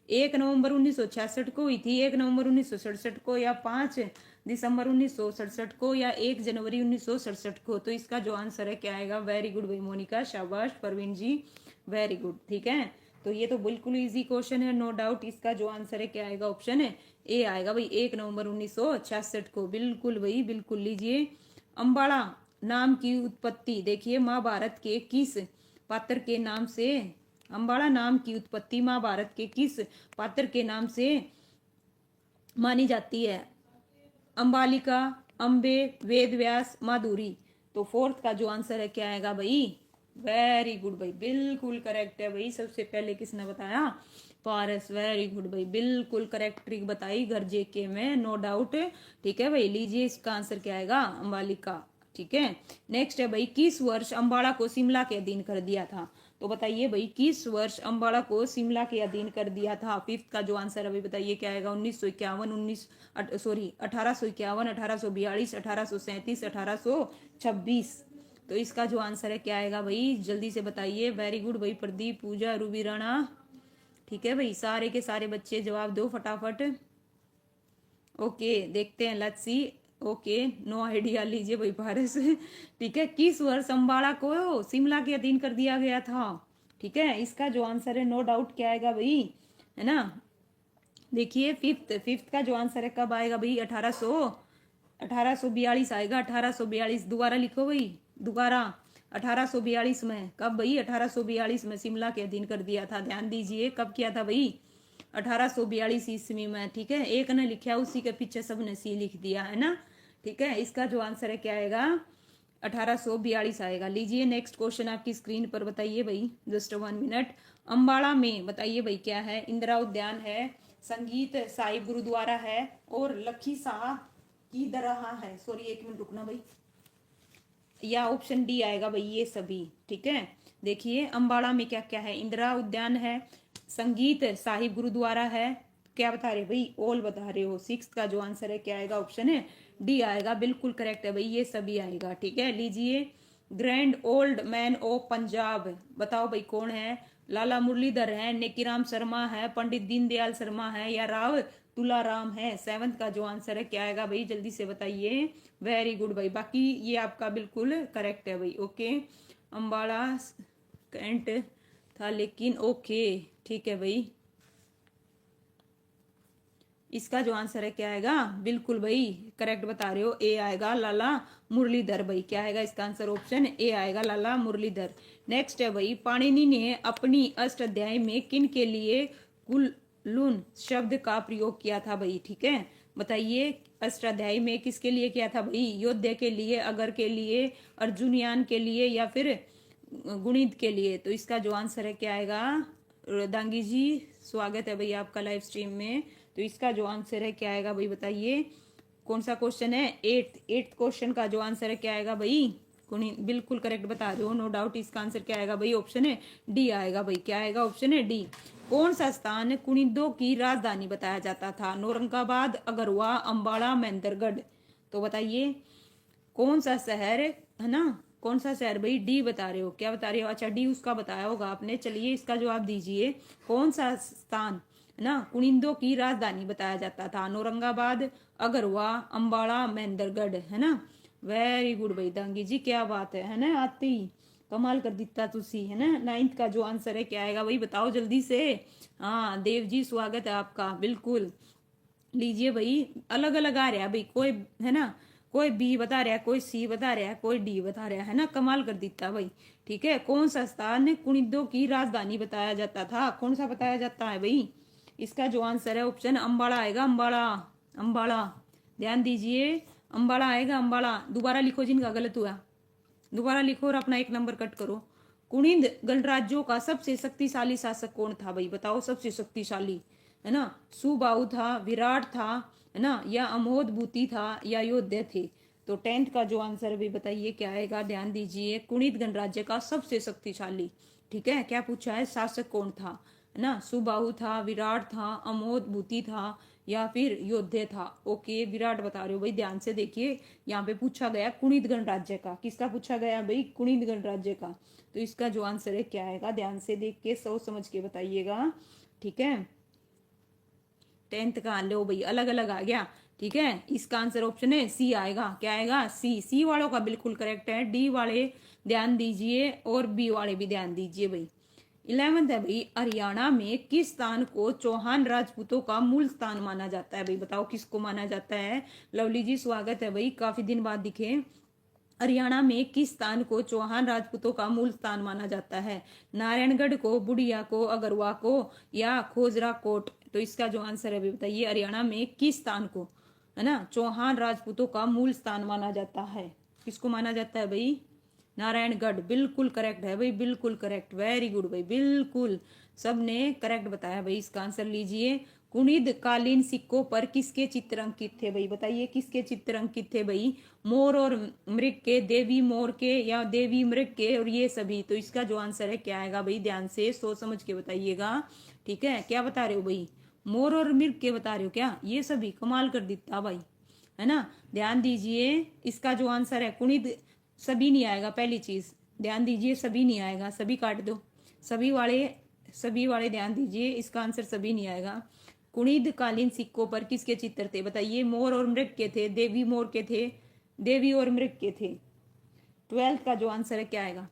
1 नवंबर 1966 को हुई थी, 1 नवंबर 1967 को, या 5 दिसंबर 1967 को, या 1 जनवरी 1967 को। तो इसका जो आंसर है क्या आएगा? वेरी गुड भाई मोनिका, शाबाश परवीन जी, वेरी गुड। ठीक है, तो ये तो बिल्कुल इजी क्वेश्चन है, नो डाउट। इसका जो आंसर है क्या आएगा? ऑप्शन है ए आएगा भाई, 1 नवंबर 1966 को। बिल्कुल भाई बिल्कुल। लीजिए, अंबाड़ा नाम की उत्पत्ति देखिए महाभारत के किस पात्र के नाम से, अंबाड़ा नाम की उत्पत्ति महाभारत के किस पात्र के नाम से मानी जाती है? अंबालिका, अंबे, वेद व्यास, माधुरी। तो फोर्थ का जो आंसर है क्या आएगा भाई? वेरी गुड भाई, बिल्कुल करेक्ट है भाई। सबसे पहले किसने बताया? पारस, वेरी गुड भाई, बिल्कुल करेक्ट ट्रिक बताई घर जेके में, नो डाउट। ठीक है भाई, लीजिए इसका आंसर क्या आएगा? अंबालिका। ठीक है, नेक्स्ट है भाई, किस वर्ष अंबाड़ा को शिमला के अधीन कर दिया था? तो बताइए भाई, किस वर्ष अंबाड़ा को शिमला के अधीन कर दिया था? फिफ्थ का जो आंसर अभी बताइए क्या आएगा? 1951, 1851, 1842, 1837, 1826। तो इसका जो आंसर है क्या आएगा भाई? जल्दी से बताइए। वेरी गुड भाई, प्रदीप, पूजा, रूबी राणा। ठीक है भाई, सारे के सारे बच्चे जवाब दो फटाफट। ओके, देखते हैं, let's see. Okay, no idea. लीजिए भाई पारस। ठीक है, किस वर्ष अंबाड़ा को शिमला के अधीन कर दिया गया था? ठीक है, इसका जो आंसर है नो डाउट क्या आएगा भाई? है ना, देखिए फिफ्थ का जो आंसर है कब आएगा भाई? 1842 आएगा, 1842। दोबारा लिखो भाई, दोबारा 1842 में। कब भाई? 1842 में शिमला के अधीन कर दिया था। ध्यान दीजिए, कब किया था भाई? 1842 ईस्वी में। ठीक है, एक ने लिखा, उसी के पीछे सबने सी लिख दिया है ना। ठीक है, इसका जो आंसर है क्या आएगा? 1842 आएगा। लीजिए नेक्स्ट क्वेश्चन आपकी स्क्रीन पर, बताइए भाई, जस्ट 1 मिनट। अंबाड़ा में बताइए भाई क्या है? इंदिरा उद्यान है, संगीत साहिब गुरुद्वारा है, और लखी शाह की दरगाह है। सॉरी, 1 मिनट रुकना भाई, या ऑप्शन डी आएगा भाई, ये सभी। ठीक है, देखिए अंबाड़ा में क्या क्या है? इंदिरा उद्यान है, संगीत साहिब गुरुद्वारा है, क्या बता रहे भाई? ऑल बता रहे हो। सिक्स का जो आंसर है क्या आएगा? ऑप्शन है डी आएगा, बिल्कुल करेक्ट है भाई, ये सभी आएगा। ठीक है, लीजिए, grand old man of Punjab, बताओ भाई कौन है? लाला मुरलीधर है, नेकीराम शर्मा है, पंडित दीनदयाल शर्मा है, या राव तुलाराम है? सेवंथ का जो आंसर है क्या आएगा भाई? जल्दी से बताइए। वेरी गुड भाई, बाकी ये आपका बिल्कुल करेक्ट है भाई। ओके, अंबाड़ा कैंट था लेकिन, ओके ठीक है भाई। इसका जो आंसर है क्या आएगा? बिल्कुल भाई करेक्ट बता रहे हो, ए आएगा, लाला मुरलीधर भाई। क्या आएगा इसका आंसर? ऑप्शन ए आएगा, लाला मुरलीधर। नेक्स्ट है भाई, पाणिनि ने अपनी अष्टाध्यायी में किन के लिए कुलून शब्द का प्रयोग किया था भाई? ठीक है, बताइए, अष्टाध्यायी में किसके लिए किया था भाई? योद्धा के लिए, अगर के लिए, अर्जुनयान के लिए, या फिर गुणित के लिए? तो इसका जो आंसर है क्या आएगा? दांगी जी, स्वागत है भाई आपका लाइव स्ट्रीम में। तो इसका जो आंसर है क्या आएगा भाई? बताइए, कौन सा क्वेश्चन है? एट्थ क्वेश्चन का जो आंसर है क्या आएगा भाई? बिल्कुल करेक्ट बता रहे हो, नो डाउट। इसका आंसर क्या आएगा भाई? ऑप्शन है डी आएगा भाई। क्या आएगा? ऑप्शन है डी। कौन सा स्थान कुनिंदो की राजधानी बताया जाता था? औरंगाबाद, अगरवा, अंबाड़ा, महेंद्रगढ़। तो बताइए कौन सा शहर है ना, कौन सा शहर भाई? डी बता रहे हो, क्या बता रहे हो? अच्छा, डी उसका बताया होगा आपने। चलिए इसका जवाब दीजिए, कौन सा स्थान है ना कुनिंदो की राजधानी बताया जाता था? औरंगाबाद, अगरवा, अंबाड़ा, महेंद्रगढ़, है ना। वेरी गुड भाई दांगी जी, क्या बात है ना, आती ही कमाल कर दिता तुसी, है ना। नाइन्थ का जो आंसर है क्या आएगा भाई? बताओ जल्दी से। हाँ देव जी, स्वागत है आपका, बिल्कुल। लीजिए भाई, अलग अलग आ रहा है भाई, कोई है ना, कोई बी बता रहा है, कोई सी बता रहा है, कोई डी बता रहा है ना, कमाल कर देता भाई। ठीक है, कौन सा स्थान कुनिंदो की राजधानी बताया जाता था? कौन सा बताया जाता है भाई? इसका जो आंसर है ऑप्शन अंबाड़ा आएगा, अंबाड़ा, अंबाड़ा। ध्यान दीजिए, अंबाड़ा आएगा, अंबाड़ा। दोबारा लिखो जिनका गलत हुआ, दोबारा लिखो और अपना 1 नंबर कट करो। कुनिंद गणराज्यों का सबसे शक्तिशाली शासक कौन था भाई? बताओ, सबसे शक्तिशाली, है ना। सुबाहु था, विराट था, है ना, या अमोद भूति था, या योद्धा थे? तो 10th का जो आंसर भी बताइए क्या आएगा? ध्यान दीजिए, कुणित गणराज्य का सबसे शक्तिशाली, ठीक है, क्या पूछा है? शासक कौन था, है ना। सुबाहु था, विराट था, अमोद भूति था, या फिर योद्धे था? ओके, विराट बता रहे हो भाई, ध्यान से देखिए, यहाँ पे पूछा गया कुणित गणराज्य का। किसका पूछा गया भाई? कुणित गणराज्य का। तो इसका जो आंसर है क्या आएगा? ध्यान से देख के सोच समझ के बताइएगा, ठीक है। 10th का लो भाई अलग अलग आ गया। ठीक है, इसका आंसर ऑप्शन है सी आएगा। क्या आएगा? सी। सी वालों का बिल्कुल करेक्ट है। डी वाले ध्यान दीजिए और बी वाले भी ध्यान दीजिए भाई। 11th है भाई, हरियाणा में किस स्थान को चौहान राजपूतों का मूल स्थान माना जाता है भाई? बताओ किसको माना जाता है? लवली जी स्वागत है भाई, काफी दिन बाद दिखे। हरियाणा में किस स्थान को चौहान राजपूतों का मूल स्थान माना जाता है? नारायणगढ़ को, बुढ़िया को, अगरवा को या खोजरा कोट? तो इसका जो आंसर है बताइए, हरियाणा में किस स्थान को, है ना, चौहान राजपूतों का मूल स्थान माना जाता है? किसको माना जाता है भाई? नारायणगढ़। बिल्कुल करेक्ट है भाई, बिल्कुल करेक्ट, वेरी गुड भाई, बिल्कुल सबने करेक्ट बताया भाई। इसका आंसर लीजिए। कुणिद कालीन सिक्कों पर किसके चित्र अंकित थे भाई? बताइए किसके चित्र अंकित थे भाई? मोर और मृग के, देवी मोर के या देवी मृग के, और ये सभी। तो इसका जो आंसर है क्या आएगा भाई? ध्यान से सोच समझ के बताइएगा। ठीक है, क्या बता रहे हो भाई? मोर और मृग के बता रहे हो क्या? ये सभी कमाल कर देता भाई, है ना। ध्यान दीजिए, इसका जो आंसर है कुणिद, सभी नहीं आएगा। पहली चीज ध्यान दीजिए, सभी नहीं आएगा, सभी काट दो। सभी वाले ध्यान दीजिए, इसका आंसर सभी नहीं आएगा। कुणिद कालीन सिक्कों पर किसके चित्र थे? बताइए। मोर और मृग के थे, देवी मोर के थे, देवी और मृग के थे। 12th का जो आंसर है क्या आएगा?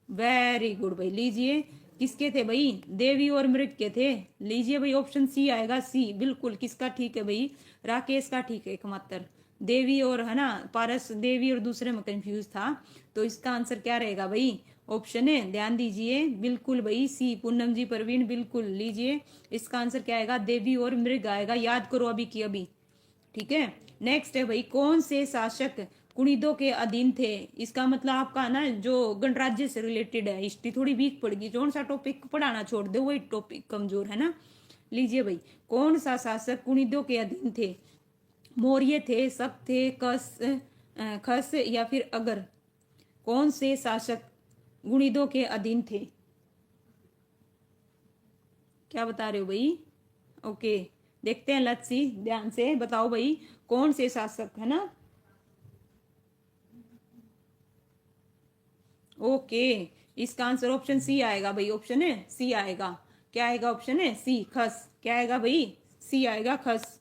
वेरी गुड भाई, लीजिए किसके थे भाई? देवी और मृग के थे। लीजिए भाई, ऑप्शन सी आएगा, सी बिल्कुल। किसका ठीक है भाई? राकेश का ठीक है एकमात्र। देवी और, है ना, पारस देवी और दूसरे में कंफ्यूज था। तो इसका आंसर क्या रहेगा भाई? ऑप्शन है, ध्यान दीजिए, बिल्कुल भाई सी। पूनम जी, प्रवीण, बिल्कुल। लीजिए इसका आंसर क्या आएगा? देवी और मृग आएगा। याद करो अभी की अभी। ठीक है, नेक्स्ट है भाई, कौन से शासक कुणिदों के अधीन थे? इसका मतलब आपका ना जो गणराज्य से रिलेटेड है, हिस्ट्री थोड़ी वीक पड़ेगी। कौन सा टॉपिक पढ़ाना छोड़ दो, वही टॉपिक कमजोर है ना। लीजिए भाई, कौन सा शासक कुणिदों के अधीन थे? मौर्य थे, शक थे, खस या फिर अगर? कौन से शासक गुणिदों के अधीन थे? क्या बता रहे हो भाई? ओके, देखते हैं लच्छी, ध्यान से बताओ भाई, कौन से शासक, है ना। ओके, इसका आंसर ऑप्शन सी आएगा भाई। ऑप्शन है सी आएगा। क्या आएगा? ऑप्शन है सी, खस। क्या आएगा भाई? सी आएगा, खस।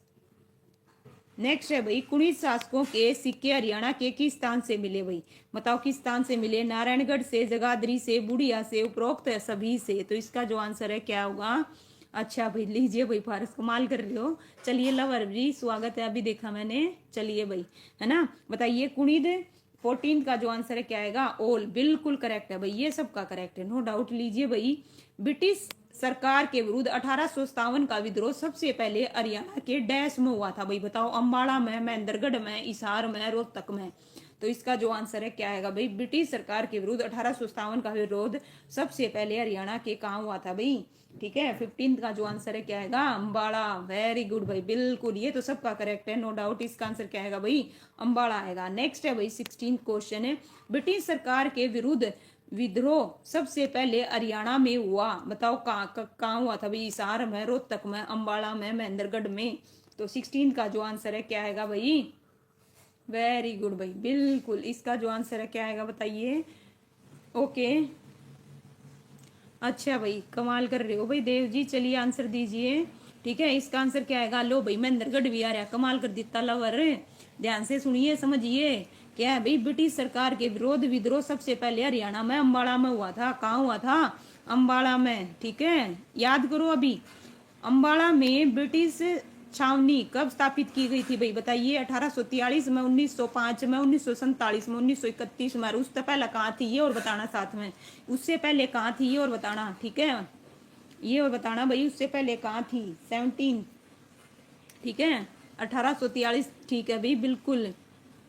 नेक्स्ट है भाई, कुणिद शासकों के सिक्के हरियाणा के किस स्थान से मिले भाई? बताओ किस स्थान से मिले? नारायणगढ़ से, जगाधरी से, बुढ़िया से, उपरोक्त सभी से? तो इसका जो आंसर है क्या होगा? अच्छा भाई, लीजिए भाई, फारस कमाल कर रहे हो। चलिए लवर जी स्वागत है, अभी देखा मैंने। चलिए भाई, है ना, बताइए कुणिद 14 का जो आंसर है क्या आएगा? ओल। बिल्कुल करेक्ट है भाई, ये सबका करेक्ट है, नो डाउट। लीजिए भाई, ब्रिटिश सरकार के विरुद्ध 1857 का विद्रोह सबसे पहले हरियाणा के डैश में हुआ था भाई? बताओ। अम्बाड़ा में, महेंद्रगढ़ में, हिसार में, रोहतक में? तो इसका जो आंसर है क्या आएगा भाई? ब्रिटिश सरकार के विरुद्ध 1857 का विरोध सबसे पहले हरियाणा के कहाँ हुआ था भाई? ठीक है, 15 का जो आंसर है क्या आएगा? अम्बाड़ा। वेरी गुड भाई, बिल्कुल, ये तो सबका करेक्ट है, नो डाउट। इसका आंसर क्या आएगा भाई? अम्बाड़ा आएगा। नेक्स्ट है भाई, 16 क्वेश्चन है, ब्रिटिश सरकार के विरुद्ध विद्रोह सबसे पहले हरियाणा में हुआ? बताओ कहाँ हुआ था भाई? हिसार में, रोहतक में, अम्बाड़ा में, महेंद्रगढ़ में? तो 16 का जो आंसर है क्या आएगा भाई? वेरी गुड भाई, बिल्कुल। इसका जो आंसर है क्या आएगा बताइए? ओके, अच्छा भाई, कमाल कर रहे हो भाई देव जी। चलिए आंसर दीजिए। ठीक है, इसका आंसर क्या आएगा? लो भाई, महेंद्रगढ़ भी आ रहा, कमाल कर देता लवर। ध्यान से सुनिए, समझिए। क्या है भाई? ब्रिटिश सरकार के विरोध विद्रोह सबसे पहले हरियाणा में अम्बाड़ा में हुआ था। कहाँ हुआ था? अम्बाड़ा में। ठीक है, याद करो अभी। अम्बाड़ा में ब्रिटिश छावनी कब स्थापित की गई थी भाई? बताइए। 1843 में, 1905 में, 1947 में, 1931 में? उससे पहले कहाँ थी ये और बताना साथ में। उससे पहले कहाँ थी ये और बताना। ठीक है, ये और बताना भाई, उससे पहले कहाँ थी? 17। ठीक है, 1843। ठीक है भाई, बिल्कुल।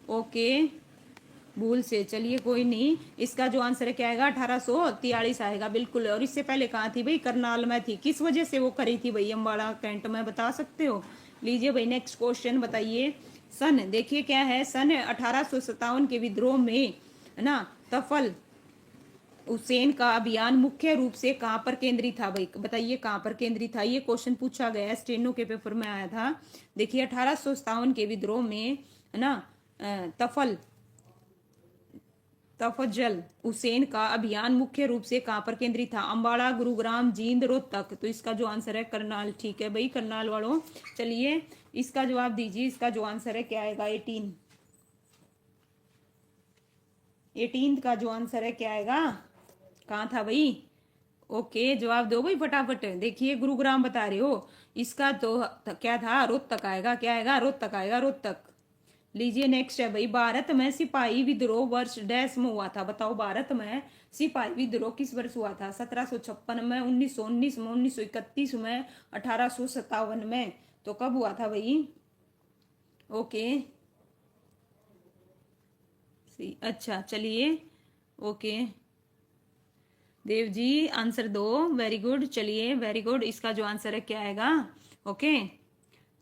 ओके, भूल से, चलिए कोई नहीं। इसका जो आंसर है क्या आएगा? 1843 आएगा, बिल्कुल। और इससे पहले कहाँ थी भाई? करनाल में थी। किस वजह से वो करी थी भाई अम्बाड़ा कैंट में? बता सकते हो? लीजिए भाई, नेक्स्ट क्वेश्चन बताइए। सन, देखिए क्या है, सन 1857 के विद्रोह में, है ना, तफल हुसैन का अभियान मुख्य रूप से कहाँ पर केंद्रित था भाई? बताइए कहाँ पर केंद्रित था? ये क्वेश्चन पूछा गया है, स्टेनो के पेपर में आया था। देखिए, 1857 के विद्रोह में, है ना, तफल तफजल हुसैन का अभियान मुख्य रूप से कहाँ पर केंद्रित था? अंबाला, गुरुग्राम, जींद, रोहतक। तो इसका जो आंसर है करनाल। ठीक है भाई करनाल वालों, चलिए इसका जवाब दीजिए। इसका जो आंसर है क्या आएगा? 18 का जो आंसर है क्या आएगा? कहाँ था भाई? ओके जवाब दो भाई फटाफट। देखिए गुरुग्राम बता रहे हो, इसका तो क्या था? रोहतक आएगा। क्या आएगा? रोहतक आएगा, रोहतक। लीजिए नेक्स्ट है भाई, भारत में सिपाही विद्रोह वर्ष डैश में हुआ था? बताओ भारत में सिपाही विद्रोह किस वर्ष हुआ था? 1756 में, 1919 में, 1931 में, 1857 में? तो कब हुआ था भाई? ओके अच्छा चलिए ओके देव जी आंसर दो। वेरी गुड, चलिए वेरी गुड। इसका जो आंसर है क्या आएगा? ओके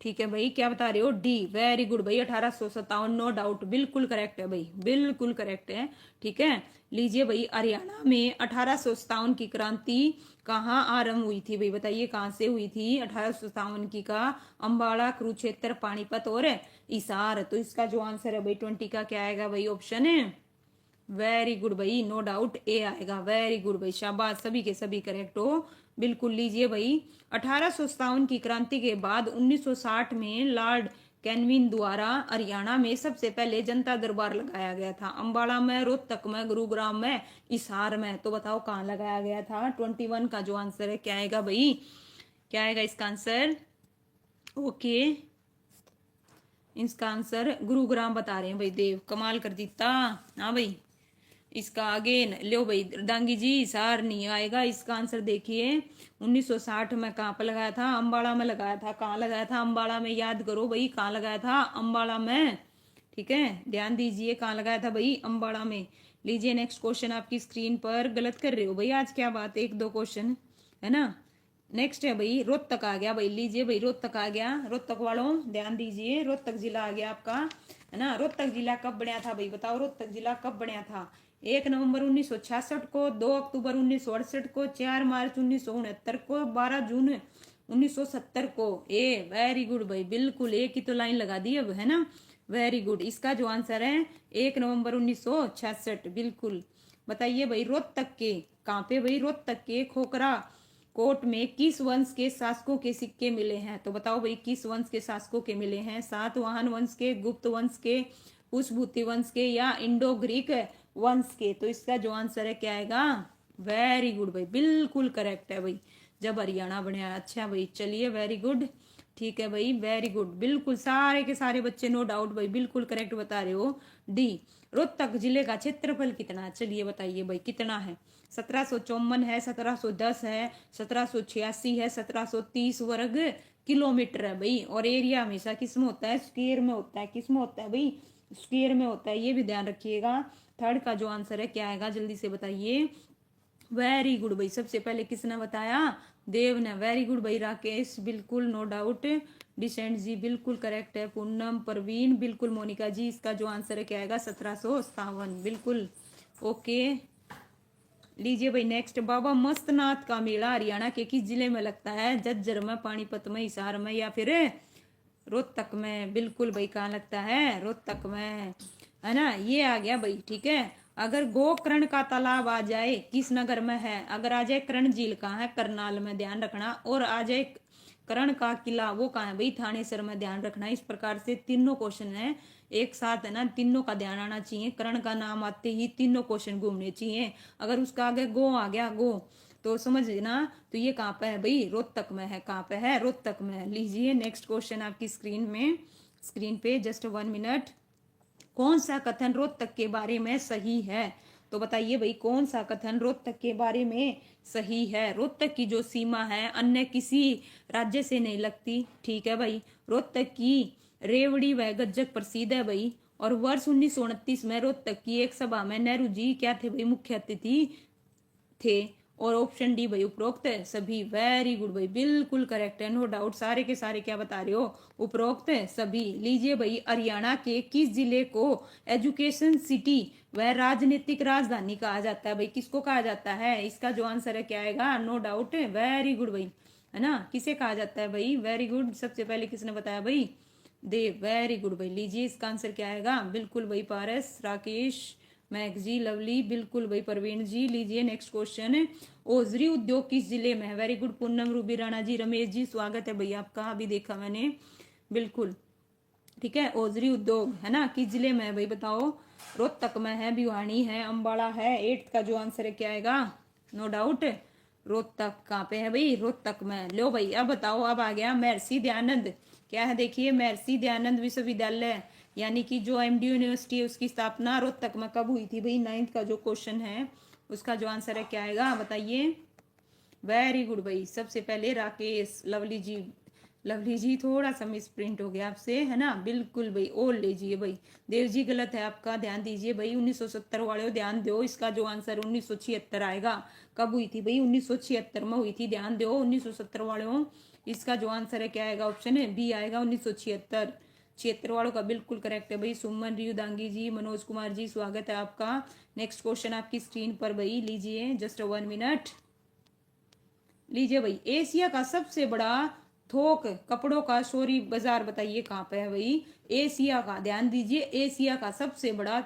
ठीक है भाई, क्या बता रहे हो? डी। वेरी गुड भाई, 1857, नो डाउट, बिल्कुल करेक्ट है भाई, बिल्कुल करेक्ट है। ठीक है लीजिए भाई, हरियाणा में 1857 की क्रांति कहाँ आरंभ हुई थी भाई? बताइए कहाँ से हुई थी 1857 की? का अंबाला, कुरुक्षेत्र, पानीपत और हिसार। तो इसका जो आंसर है भाई 20 का क्या आएगा भाई? ऑप्शन है। वेरी गुड भाई, नो डाउट ए आएगा। वेरी गुड भाई, शाबाश, सभी के सभी करेक्ट हो, बिल्कुल। लीजिए भाई, 1857 की क्रांति के बाद 1960 में लॉर्ड कैनविन द्वारा हरियाणा में सबसे पहले जनता दरबार लगाया गया था। अंबाला में, रोहतक में, गुरुग्राम में, हिसार में। तो बताओ कहाँ लगाया गया था? 21 का जो आंसर है क्या आएगा भाई? क्या आएगा इसका आंसर? ओके इसका आंसर गुरुग्राम बता रहे हैं भाई देव, कमाल कर देता। हाँ भाई इसका अगेन लो भाई डांगी जी, सार नहीं आएगा। इसका आंसर देखिए 1960 में कहाँ पर लगाया था? अंबाला में लगाया था। कहाँ लगाया था? अंबाला में। याद करो भाई कहाँ लगाया था? अंबाला में। ठीक है ध्यान दीजिए कहाँ लगाया था भाई? अंबाला में। लीजिए नेक्स्ट क्वेश्चन आपकी स्क्रीन पर। गलत कर रहे हो भाई आज, क्या बात है? एक दो क्वेश्चन है ना। नेक्स्ट है भाई रोहतक आ गया भाई। लीजिए भाई रोहतक आ गया। रोहतक वालों ध्यान दीजिए, रोहतक जिला आ गया आपका, है ना। रोहतक जिला कब बनया था भाई? बताओ रोहतक जिला कब बनया था? 1 नवंबर 1966 को, 2 अक्टूबर 1968 को, 4 मार्च 1969 को, 12 जून 1970 को। ए वेरी गुड भाई, बिल्कुल एक ही तो लाइन लगा दी अब, है ना। Very good. इसका जो आंसर है 1 नवंबर 1966, बिल्कुल। बताइए भाई रोहतक के कहाँ पे भाई? रोहतक के खोखरा कोट में किस वंश के शासकों के सिक्के मिले हैं? तो बताओ भाई किस वंश के शासकों के मिले हैं? सातवाहन वंश के, गुप्त वंश के, पुष्पभूति वंश के, या इंडो ग्रीक वंश के? तो इसका जो आंसर है क्या आएगा? वेरी गुड भाई, बिल्कुल करेक्ट है भाई, जब हरियाणा बनया। अच्छा भाई चलिए वेरी गुड। ठीक है भाई वेरी गुड, बिल्कुल सारे के सारे बच्चे नो डाउट भाई बिल्कुल करेक्ट बता रहे हो। डी। रोहतक जिले का क्षेत्रफल कितना है? चलिए बताइए भाई कितना है? 1754 है, 1710 है, 1786 है, 1730 वर्ग किलोमीटर है भाई। और एरिया हमेशा किस में होता है? स्क्वायर में होता है। किस में होता है भाई? स्क्वायर में होता है, ये भी ध्यान रखिएगा। थर्ड का जो आंसर है क्या आएगा? जल्दी से बताइए। वेरी गुड भाई, सबसे पहले किसने बताया? देव ने। वेरी गुड भाई राकेश, बिल्कुल नो डाउट। डिसेंट जी बिल्कुल करेक्ट है। पूनम, परवीन बिल्कुल। मोनिका जी इसका जो आंसर है क्या आएगा? 1757, बिल्कुल ओके। लीजिए भाई नेक्स्ट, बाबा मस्तनाथ का मेला हरियाणा के किस जिले में लगता है? झज्जर में, पानीपत में, हिसार में, या फिर रोहतक में? बिल्कुल भाई कहाँ लगता है? रोहतक में, है ना। ये आ गया भाई। ठीक है अगर गोकर्ण का तालाब आ जाए किस नगर में है? अगर आ जाए कर्ण झील कहाँ है? करनाल में, ध्यान रखना। और आ जाए कर्ण का किला, वो कहाँ है भाई? थानेसर में, ध्यान रखना। इस प्रकार से तीनों क्वेश्चन है एक साथ, है ना, तीनों का ध्यान आना चाहिए। कर्ण का नाम आते ही तीनों क्वेश्चन घूमने चाहिए। अगर उसका आगे गो आ गया, गो, तो समझ ना। तो ये कहाँ पे है भाई? रोहतक में है। कहाँ पे है? रोहतक में। लीजिए नेक्स्ट क्वेश्चन आपकी स्क्रीन में, स्क्रीन पे जस्ट 1 मिनट। कौन सा कथन रोहतक के बारे में सही है? तो बताइए भाई कौन सा कथन रोहतक के बारे में सही है? रोहतक की जो सीमा है अन्य किसी राज्य से नहीं लगती। ठीक है भाई। रोहतक की रेवड़ी व गज्जक प्रसिद्ध है भाई। और वर्ष 1929 में रोहतक की एक सभा में नेहरू जी क्या थे भाई? मुख्य अतिथि थे। और ऑप्शन डी भाई उपरोक्त सभी। वेरी गुड भाई, बिल्कुल करेक्ट है, नो डाउट। सारे के सारे क्या बता रहे हो? उपरोक्त सभी। लीजिए भाई, हरियाणा के किस जिले को एजुकेशन सिटी वह राजनीतिक राजधानी कहा जाता है भाई? किसको कहा जाता है? इसका जो आंसर है क्या आएगा? No doubt. वेरी गुड भाई, है ना। किसे कहा जाता है भाई? वेरी गुड, सबसे पहले किसने बताया भाई? देव। वेरी गुड भाई। लीजिए इसका आंसर क्या आएगा? बिल्कुल भाई पारस, राकेश, महक जी, लवली, बिल्कुल भाई प्रवीण जी। लीजिए नेक्स्ट क्वेश्चन, ओजरी उद्योग किस जिले में है? वेरी गुड पूनम, रूबी राणा जी, रमेश जी, स्वागत है भैया आपका, अभी देखा मैंने, बिल्कुल ठीक है। ओजरी उद्योग है ना, किस जिले में है भाई बताओ? रोहतक में है, भिवानी है, अंबाला है। 8th का जो आंसर है क्या आएगा? No doubt Rohtak. कहाँ पे है भाई? रोहतक में। लो भाई अब बताओ, अब आ गया महर्षि दयानंद। क्या है देखिए, महर्षि दयानंद विश्वविद्यालय यानी कि जो एमडी यूनिवर्सिटी है उसकी स्थापना रोहतक में कब हुई थी भाई? 9th का जो क्वेश्चन है उसका जो आंसर है क्या आएगा बताइए? वेरी गुड भाई, सबसे पहले राकेश, लवली जी, लवली जी थोड़ा सा मिस प्रिंट हो गया आपसे है ना, बिल्कुल भाई और लीजिए भाई। देव जी गलत है आपका, ध्यान दीजिए भाई। 1970 वाले ध्यान दो, इसका जो आंसर 1976 आएगा। कब हुई थी भाई? 1976 में हुई थी, ध्यान दो 1970 वालों। इसका जो आंसर है क्या आएगा? ऑप्शन है बी आएगा 1976। 76 वालों का बिल्कुल करेक्ट है भाई। सुमन, रियुदांगी जी, मनोज कुमार जी, स्वागत है आपका। नेक्स्ट क्वेश्चन आपकी स्क्रीन पर भाई, लीजिए जस्ट 1 मिनट। लीजिए भाई, एशिया का सबसे बड़ा थोक कपड़ों का शोरी बाजार बताइए कहाँ पे है भाई? एशिया का, ध्यान दीजिए, एशिया का सबसे बड़ा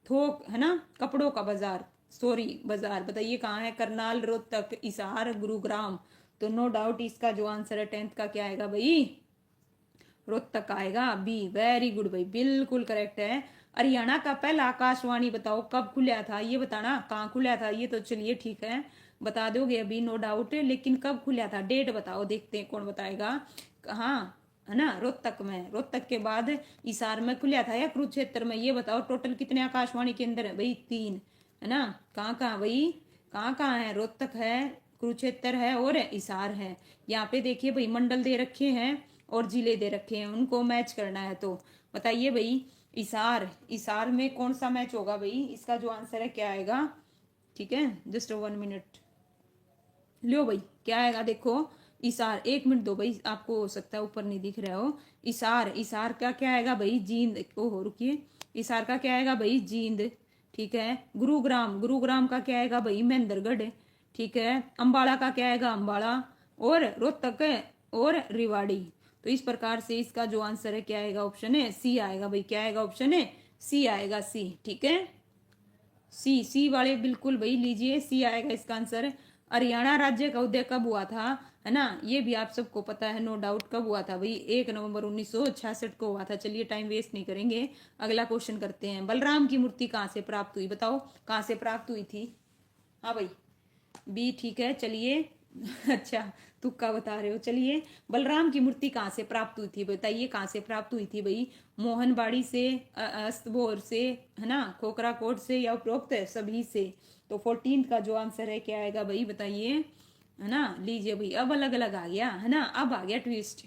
थोक है ना कपड़ों का बाजार, सॉरी बाजार, बताइए कहाँ है? करनाल, रोहतक, हिसार, गुरुग्राम। तो नो डाउट इसका जो आंसर है 10th का क्या आएगा भाई? रोहतक आएगा, बी। वेरी गुड भाई, बिल्कुल करेक्ट है। हरियाणा का पहला आकाशवाणी बताओ कब खुला था? ये बताना कहाँ खुला था ये तो चलिए ठीक है, बता दोगे अभी नो डाउट, लेकिन कब खुला था डेट बताओ, देखते हैं कौन बताएगा। हाँ है ना, रोहतक में। रोहतक के बाद हिसार में खुला था या कुरुक्षेत्र में? ये बताओ टोटल कितने आकाशवाणी केंद्र है भाई? 3 है ना। कहाँ कहाँ भाई? कहाँ कहाँ है? रोहतक है, कुरुक्षेत्र है और हिसार है। यहाँ पे देखिए भाई मंडल दे रखे हैं और जिले दे रखे हैं, उनको मैच करना है। तो बताइए भाई, इसार, इसार में कौन सा मैच होगा भाई? इसका जो आंसर है क्या आएगा? ठीक है, जस्ट 1 मिनट। लो भाई क्या आएगा देखो, इसार, 1 मिनट दो भाई, आपको हो सकता है ऊपर नहीं दिख रहा हो। इसार, इसार का क्या आएगा भाई? जींद। ओहो रुकिए, इसार का क्या आएगा भाई? जींद। ठीक है। गुरुग्राम, गुरुग्राम का क्या आएगा भाई? महेंद्रगढ़। ठीक है। अंबाला का क्या आएगा? अंबाला। और रोहतक और रिवाड़ी। तो इस प्रकार से इसका जो आंसर है क्या आएगा? ऑप्शन है सी आएगा भाई। क्या आएगा? ऑप्शन है सी आएगा, सी। ठीक है, सी, सी वाले बिल्कुल भाई लीजिए, सी आएगा इसका आंसर। हरियाणा राज्य का उदय कब हुआ था? है ना, ये भी आप सबको पता है नो डाउट। कब हुआ था भाई? 1 नवंबर 1966 को हुआ था। चलिए टाइम वेस्ट नहीं करेंगे, अगला क्वेश्चन करते हैं। बलराम की मूर्ति कहाँ से प्राप्त हुई बताओ? कहाँ से प्राप्त हुई थी? हाँ भाई, बी ठीक है, चलिए अच्छा, तुक्का बता रहे हो। चलिए, बलराम की मूर्ति कहाँ से प्राप्त हुई थी बताइए? कहाँ से प्राप्त हुई थी भाई? मोहनबाड़ी से, अस्तबोर से, है ना, खोखरा कोट से, या उपरोक्त सभी से? तो 14th का जो आंसर है क्या आएगा भाई बताइए? है ना, लीजिए भाई, अब अलग अलग आ गया है ना, अब आ गया ट्विस्ट।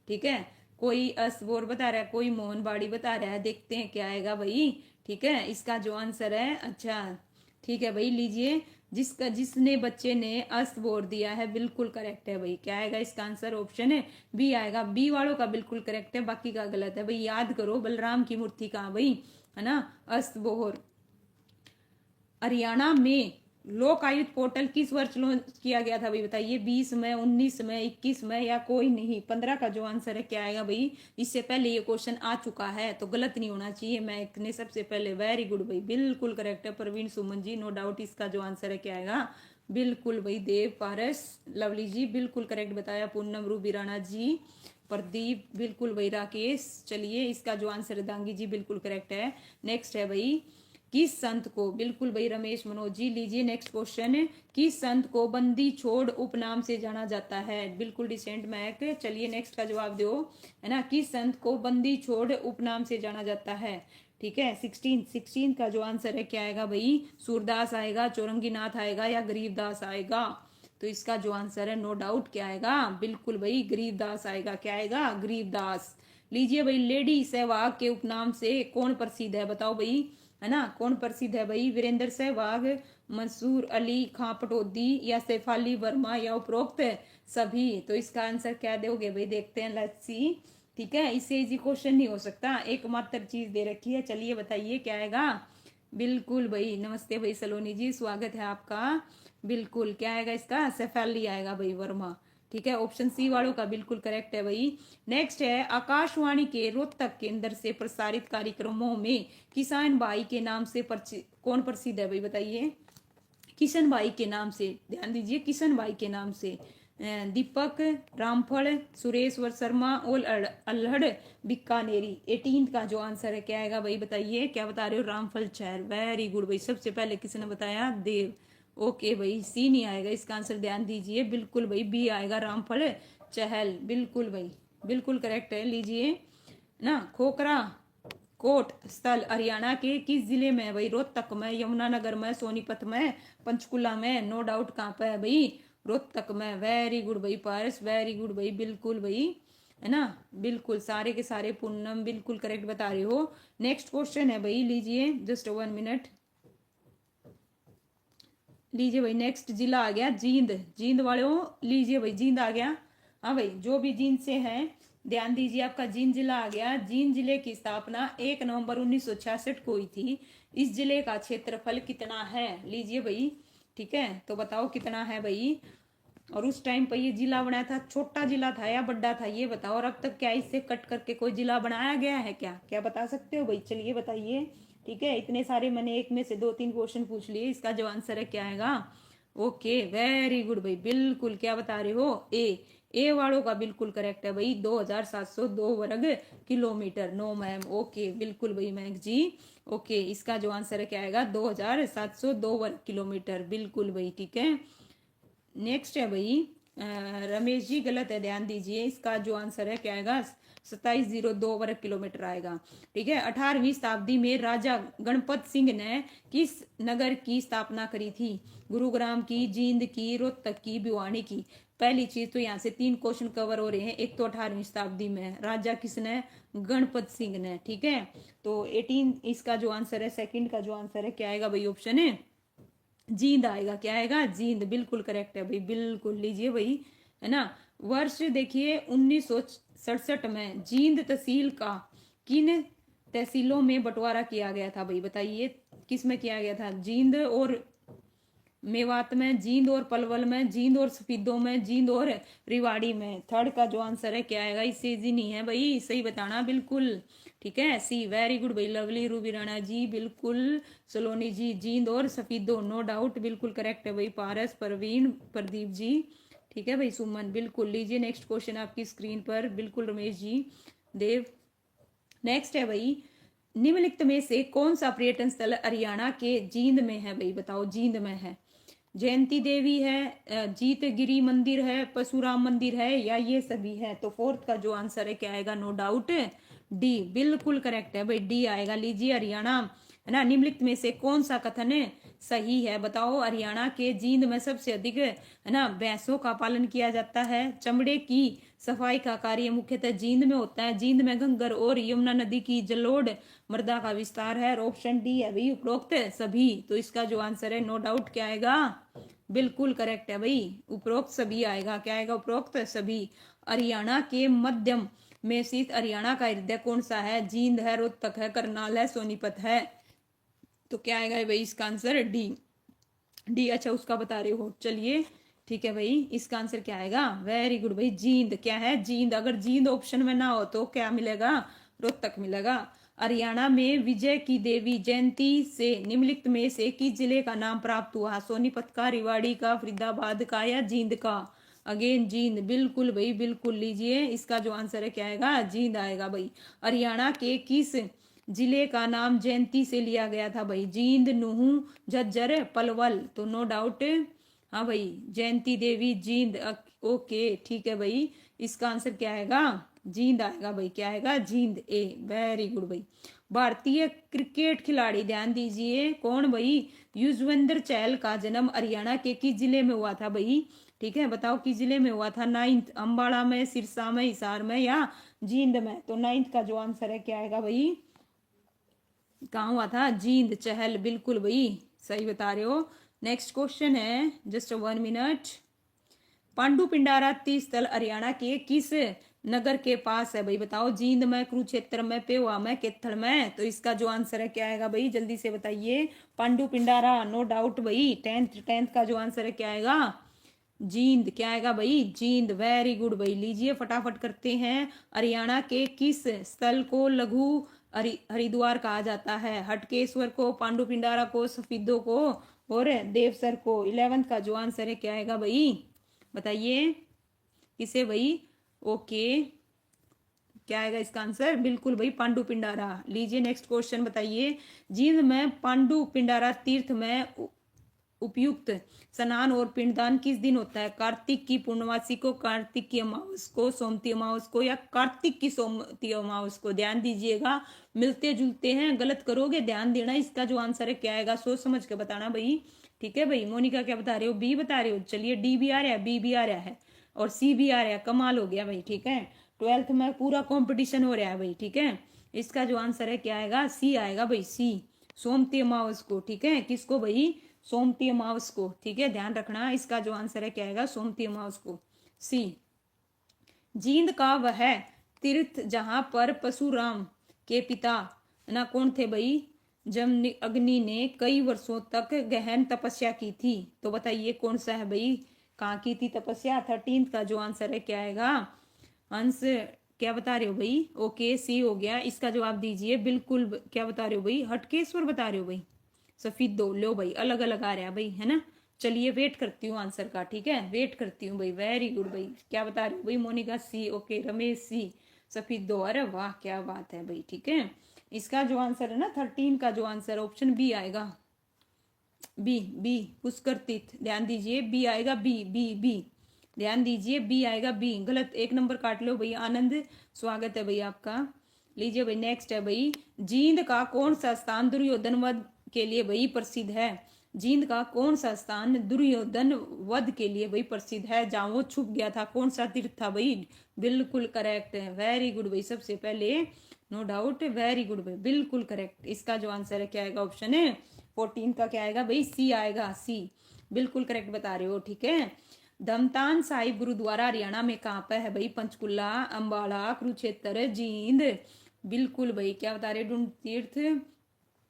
ठीक है, कोई अस्तबोर बता रहा है, कोई मोहनबाड़ी बता रहा है, देखते हैं क्या आएगा भाई। ठीक है, इसका जो आंसर है, अच्छा ठीक है भाई, लीजिए, जिसका जिसने बच्चे ने अस्त बोर दिया है बिल्कुल करेक्ट है भाई। क्या आएगा इसका आंसर? ऑप्शन है बी आएगा। बी वालों का बिल्कुल करेक्ट है, बाकी का गलत है भाई। याद करो बलराम की मूर्ति कहाँ भाई? है ना, अस्त बोर। हरियाणा में लोक आयुक्त पोर्टल किस वर्ष लॉन्च किया गया था भाई बताइए? 20 में, 19 में, 21 में, या कोई नहीं? 15 का जो आंसर है क्या आएगा भाई? इससे पहले ये क्वेश्चन आ चुका है तो गलत नहीं होना चाहिए। मैं ने सबसे पहले, वेरी गुड भाई, बिल्कुल करेक्ट है प्रवीण, सुमन जी, नो डाउट इसका जो आंसर है क्या आएगा? बिल्कुल भाई, देव, पारस, लवली जी बिल्कुल करेक्ट बताया। पूनम, रूबी राणा जी, प्रदीप बिल्कुल भाई, राकेश। चलिए इसका जो आंसर है दांगी जी बिल्कुल करेक्ट है। नेक्स्ट है भाई, किस संत को, बिल्कुल भाई रमेश, मनोज जी, लीजिए नेक्स्ट क्वेश्चन है, किस संत को बंदी छोड़ उपनाम से जाना जाता है? बिल्कुल डिसेंट मैक। चलिए नेक्स्ट का जवाब दो, है ना, किस संत को बंदी छोड़ उपनाम से जाना जाता है? ठीक है, 16 का जो आंसर है क्या आएगा भाई? सूरदास आएगा, चौरंगीनाथ आएगा, या गरीबदास आएगा? तो इसका जो आंसर है नो डाउट क्या आएगा? बिल्कुल भाई गरीबदास आएगा। क्या आएगा? गरीबदास। लीजिए भाई, लेडी सहवाग के उपनाम से कौन प्रसिद्ध है बताओ भाई? है ना, कौन प्रसिद्ध है भाई? वीरेंद्र सहवाग, मंसूर अली खां पटौदी, या सैफाली वर्मा, या उपरोक्त सभी? तो इसका आंसर क्या दोगे भाई? देखते हैं, लेट्स सी। ठीक है, इससे इजी क्वेश्चन नहीं हो सकता, एकमात्र चीज दे रखी है। चलिए बताइए क्या आएगा? बिल्कुल भाई, नमस्ते भाई सलोनी जी, स्वागत है आपका। बिल्कुल क्या आएगा इसका? सैफाली आएगा भाई, वर्मा। ठीक है, ऑप्शन सी वालों का बिल्कुल करेक्ट है भाई। नेक्स्ट है, आकाशवाणी के रोहतक केंद्र से प्रसारित कार्यक्रमों में किसान भाई के नाम से कौन प्रसिद्ध है भाई, बताइए। किशन भाई के नाम से, ध्यान दीजिए, किशन भाई के नाम से दीपक, रामफल, सुरेश्वर शर्मा और अल्हड़ बीकानेरी। 18 का जो आंसर है क्या आएगा भाई, बताइए। क्या बता रहे हो, रामफल चहर, वेरी गुड भाई। सबसे पहले किसने बताया, देव। ओके भाई, सी नहीं आएगा इसका आंसर, ध्यान दीजिए, बिल्कुल भाई बी आएगा, रामफल चहल, बिल्कुल भाई, बिल्कुल करेक्ट है। लीजिए ना, खोखरा कोट स्थल हरियाणा के किस जिले में है भाई, रोहतक में, यमुनानगर में, सोनीपत में, पंचकुला में, नो डाउट कहाँ पे है भाई, रोहतक में। वेरी गुड भाई पारस, वेरी गुड भाई, बिल्कुल भाई, है ना, बिल्कुल सारे के सारे पूनम बिल्कुल करेक्ट बता रहे हो। नेक्स्ट क्वेश्चन है भाई, लीजिए जस्ट 1 मिनट, लीजिए भाई। नेक्स्ट जिला आ गया जींद, जींद वाले हो, लीजिए भाई जींद आ गया। हाँ भाई, जो भी जींद से है ध्यान दीजिए, आपका जींद जिला आ गया। जींद जिले की स्थापना 1 नवंबर 1966 को हुई थी। इस जिले का क्षेत्रफल कितना है, लीजिए भाई, ठीक है, तो बताओ कितना है भाई। और उस टाइम पर ये जिला बनाया था, छोटा जिला था या बड़ा था, ये बताओ। और अब तक क्या इससे कट करके कोई जिला बनाया गया है क्या, क्या बता सकते हो भाई, चलिए बताइए। ठीक है, इतने सारे मैंने एक में से 2-3 क्वेश्चन पूछ लिए, इसका जो आंसर है क्या आएगा। ओके, वेरी गुड भाई, बिल्कुल क्या बता रहे हो, ए वालों का बिल्कुल करेक्ट है भाई, 2702 वर्ग किलोमीटर। नो मैम, ओके बिल्कुल भाई महक जी, ओके, इसका जो आंसर है क्या आएगा, 2702 वर्ग किलोमीटर, बिल्कुल भाई, ठीक है। नेक्स्ट है भाई, रमेश जी गलत है, ध्यान दीजिए, इसका जो आंसर है क्या आएगा, 2702 वर्ग किलोमीटर आएगा। ठीक है, 18वीं शताब्दी में राजा गणपत सिंह ने किस नगर की स्थापना करी थी, गुरुग्राम की, जींद की, रोहतक की, भिवानी की। पहली चीज तो यहाँ से 3 क्वेश्चन कवर हो रहे हैं। एक तो 18वीं शताब्दी में राजा किसने, गणपत सिंह ने, ठीक है। तो 18 इसका जो आंसर है, सेकंड का जो आंसर है क्या आएगा भाई, ऑप्शन है जींद आएगा, क्या आएगा, जींद, बिल्कुल करेक्ट है भाई, बिल्कुल। लीजिए भाई, है ना। वर्ष देखिए 1967 में जींद तहसील का किन तहसीलों में बंटवारा किया गया था भाई, बताइए। किस में किया गया था, जींद और मेवात में, जींद और पलवल में, जींद और सफीदों में, जींद और रिवाड़ी में। थर्ड का जो आंसर है क्या आएगा, इससे इजी नहीं है भाई, सही बताना बिल्कुल, ठीक है। सी, वेरी गुड भाई, लवली, रूबी राणा जी बिल्कुल, सलोनी जी, जींद और सफीदों, नो डाउट बिल्कुल करेक्ट है भाई, पारस, परवीन, प्रदीप जी, ठीक है भाई, सुमन, बिल्कुल। लीजिए नेक्स्ट क्वेश्चन आपकी स्क्रीन पर, बिल्कुल रमेश जी, देव। नेक्स्ट है भाई, निम्नलिखित में से कौन सा पर्यटन स्थल हरियाणा के जींद में है भाई, बताओ, जींद में है। जयंती देवी है, जीतगिरी मंदिर है, परशुराम मंदिर है, या ये सभी है। तो फोर्थ का जो आंसर है क्या आएगा, नो डाउट डी, बिल्कुल करेक्ट है भाई, डी आएगा। लीजिए हरियाणा, है ना, निम्नलिखित में से कौन सा कथन सही है, बताओ। हरियाणा के जींद में सबसे अधिक, है ना, भैंसों का पालन किया जाता है। चमड़े की सफाई का कार्य मुख्यतः जींद में होता है। जींद में घंगर और यमुना नदी की जलोढ़ मृदा का विस्तार है। ऑप्शन डी है भाई, उपरोक्त सभी। तो इसका जो आंसर है, नो डाउट क्या आएगा, बिल्कुल करेक्ट है भाई, उपरोक्त सभी आएगा, क्या आएगा, उपरोक्त सभी। हरियाणा के मध्यम में स्थित हरियाणा का हृदय कौन सा है, जींद है, रोहतक है, करनाल है, सोनीपत है। तो क्या आएगा भाई, इसका आंसर डी, डी। अच्छा, उसका बता रहे हो, चलिए ठीक है भाई, इसका आंसर क्या आएगा, वेरी गुड भाई, जींद, क्या है, जींद। अगर जींद ऑप्शन में ना हो तो क्या मिलेगा, रोहतक मिलेगा। हरियाणा में विजय की देवी जयंती से निम्नलिखित में से किस जिले का नाम प्राप्त हुआ, सोनीपत का, रिवाड़ी का, फरीदाबाद का, या जींद का। अगेन जींद, बिल्कुल भाई, बिल्कुल। लीजिए इसका जो आंसर है क्या आएगा, जींद आएगा भाई। हरियाणा के किस जिले का नाम जयंती से लिया गया था भाई, जींद, नूहू, झज्जर, पलवल। तो नो डाउट, हाँ भाई, जयंती देवी, जींद, ओके ठीक है भाई, इसका आंसर क्या आएगा, जींद आएगा भाई, क्या आएगा, जींद, ए, वेरी गुड भाई। भारतीय क्रिकेट खिलाड़ी, ध्यान दीजिए, कौन भाई, युजवेंद्र चहल का जन्म हरियाणा के किस जिले में हुआ था भाई, ठीक है, बताओ किस जिले में हुआ था। 9th अंबाला में, सिरसा में, हिसार में, या जींद में। तो 9th का जो आंसर है क्या आएगा भाई, कहाँ हुआ था, जींद, चहल, बिल्कुल भाई, सही बता रहे हो। नेक्स्ट क्वेश्चन है, जस्ट 1 मिनट। पांडु पिंडारा तीर्थ स्थल हरियाणा के किस नगर के पास है भाई, बताओ। जींद में, कुरुक्षेत्र में, पेवा में, कैथल में। तो इसका जो आंसर है क्या आएगा भाई, जल्दी से बताइए। पांडु पिंडारा, नो डाउट भाई, 10th का जो आंसर है क्या आएगा, जींद क्या आएगा भाई, जींद। वेरी गुड भाई। लीजिए फटाफट करते हैं। हरियाणा के किस स्थल को लघु हरिद्वार कहा जाता है? हटकेश्वर को, पांडु पिंडारा को, सफीदो को और देवसर को। 11th का जो आंसर है क्या आएगा भाई, बताइए किसे भाई। ओके, क्या आएगा इसका आंसर? बिल्कुल भाई, पांडु पिंडारा। लीजिए नेक्स्ट क्वेश्चन बताइए। जींद में पांडु पिंडारा तीर्थ में उपयुक्त स्नान और पिंडदान किस दिन होता है? कार्तिक की पूर्णमासी को, कार्तिक की अमावस को, सोमती अमावस को या कार्तिक की सोमती अमावस को? ध्यान दीजिएगा, मिलते जुलते हैं, गलत करोगे ध्यान देना। इसका जो आंसर है क्या आएगा, सोच समझ के बताना भाई। ठीक है भाई। मोनिका क्या बता रहे हो? बी बता रहे हो। चलिए, डी भी आ रहा है, बी भी आ रहा है और सी भी आ रहा है। कमाल हो गया भाई। ठीक है, 12th में पूरा कंपटीशन हो रहा है भाई। ठीक है, इसका जो आंसर है क्या आएगा, सी आएगा भाई, सी। सोमती अमावस को। ठीक है, किसको भाई? सोमती अमावस को। ठीक है, ध्यान रखना। इसका जो आंसर है क्या आएगा, सोमती अमावस को, सी। जींद का वह तीर्थ जहां पर परशुराम के पिता ना कौन थे भाई, जम अग्नि ने कई वर्षों तक गहन तपस्या की थी, तो बताइए कौन सा है भाई, कहाँ की थी तपस्या? 13th का जो आंसर है क्या आएगा, अंश क्या बता रहे हो भाई? ओके, सी हो गया। इसका जवाब दीजिए बिल्कुल। क्या बता रहे हो भाई? हटकेश्वर बता रहे हो भाई। सफीद दो लो भाई, अलग अलग आ रहा है भाई, है ना। चलिए, वेट करती हूँ आंसर का। ठीक है, वेट करती हूँ भाई। वेरी गुड भाई। क्या बता रहे हो भाई? मोनिका सी। ओके, रमेश सी। सफीद दो। अरे वाह, क्या बात है भाई। ठीक है, इसका जो आंसर है ना 13 का जो आंसर ऑप्शन बी आएगा। बी, बी पुष्कर तीर्थ। ध्यान दीजिए, बी आएगा, बी बी बी। ध्यान दीजिए, बी आएगा, बी। गलत, एक नंबर काट लो भाई। आनंद, स्वागत है भाई आपका। लीजिए भाई, नेक्स्ट है भाई। जींद का कौन सा स्थान दुर्योधन वध के लिए भाई प्रसिद्ध है? जींद का कौन सा स्थान दुर्योधन वध के लिए भाई प्रसिद्ध है, जहां वो छुप गया था? कौन सा तीर्थ था भाई? बिल्कुल करेक्ट है। वेरी गुड भाई, सबसे पहले नो डाउट। वेरी गुड भाई, बिल्कुल करेक्ट। इसका जो आंसर है क्या आएगा, ऑप्शन है 14 का क्या आएगा भाई, सी आएगा, सी। बिल्कुल करेक्ट बता रहे हो। ठीक है, धमतान साहिब गुरुद्वारा हरियाणा में कहाँ पे है भाई? पंचकुला, अंबाला, कुरुक्षेत्र, जींद। बिल्कुल भाई, क्या बता रहे? डूंड तीर्थ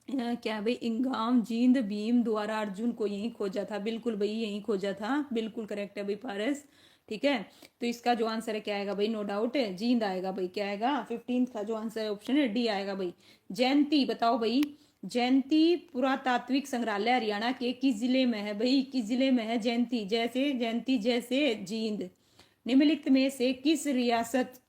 क्या भाई, इंगाम, जींद, भीम द्वारा अर्जुन को यही खोजा था। बिल्कुल भाई, यही खोजा था। बिल्कुल करेक्ट है भाई पारस। ठीक है, तो इसका जो आंसर है क्या आएगा भाई, नो डाउट है जींद आएगा भाई। क्या आएगा? 15th का जो आंसर है ऑप्शन है डी आएगा भाई। जयंती बताओ भाई। जयंती पुरातात्विक संग्रहालय हरियाणा के किस जिले में है भाई? किस जिले में है जयंती? जैसे जयंती, जैसे जींद। निम्नलिखित में से किस रियासत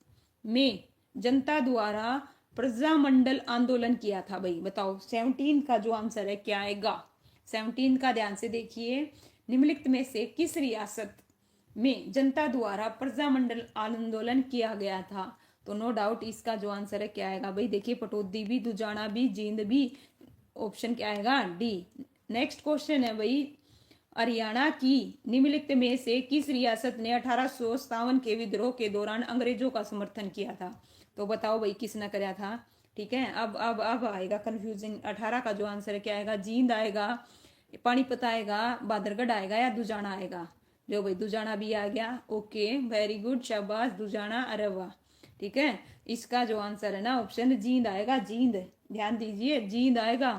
में जनता द्वारा प्रजामंडल आंदोलन किया था भाई? बताओ, 17 का जो आंसर है क्या आएगा? 17 का ध्यान से देखिए। निम्नलिखित में से किस रियासत में जनता द्वारा प्रजामंडल आंदोलन किया गया था? तो नो डाउट इसका जो आंसर है क्या आएगा भाई? देखिए, पटौदी भी, दुजाना भी, जींद भी। ऑप्शन क्या आएगा? डी। नेक्स्ट क्वेश्चन है भाई। हरियाणा की निम्नलिखित में से किस रियासत ने 1857 के विद्रोह के दौरान अंग्रेजों का समर्थन किया था? तो बताओ भाई, किसने कराया था? ठीक है, अब आएगा कंफ्यूजिंग। 18 का जो आंसर है क्या आएगा? जींद आएगा, पानीपत आएगा, बादरगढ़ आएगा या दुजाना आएगा? जो भाई, दुजाना भी आ गया। ओके, वेरी गुड, शाबाश दुजाना। अरे वाह। ठीक है, इसका जो आंसर है ना ऑप्शन जींद आएगा, जींद। ध्यान दीजिए, जींद आएगा।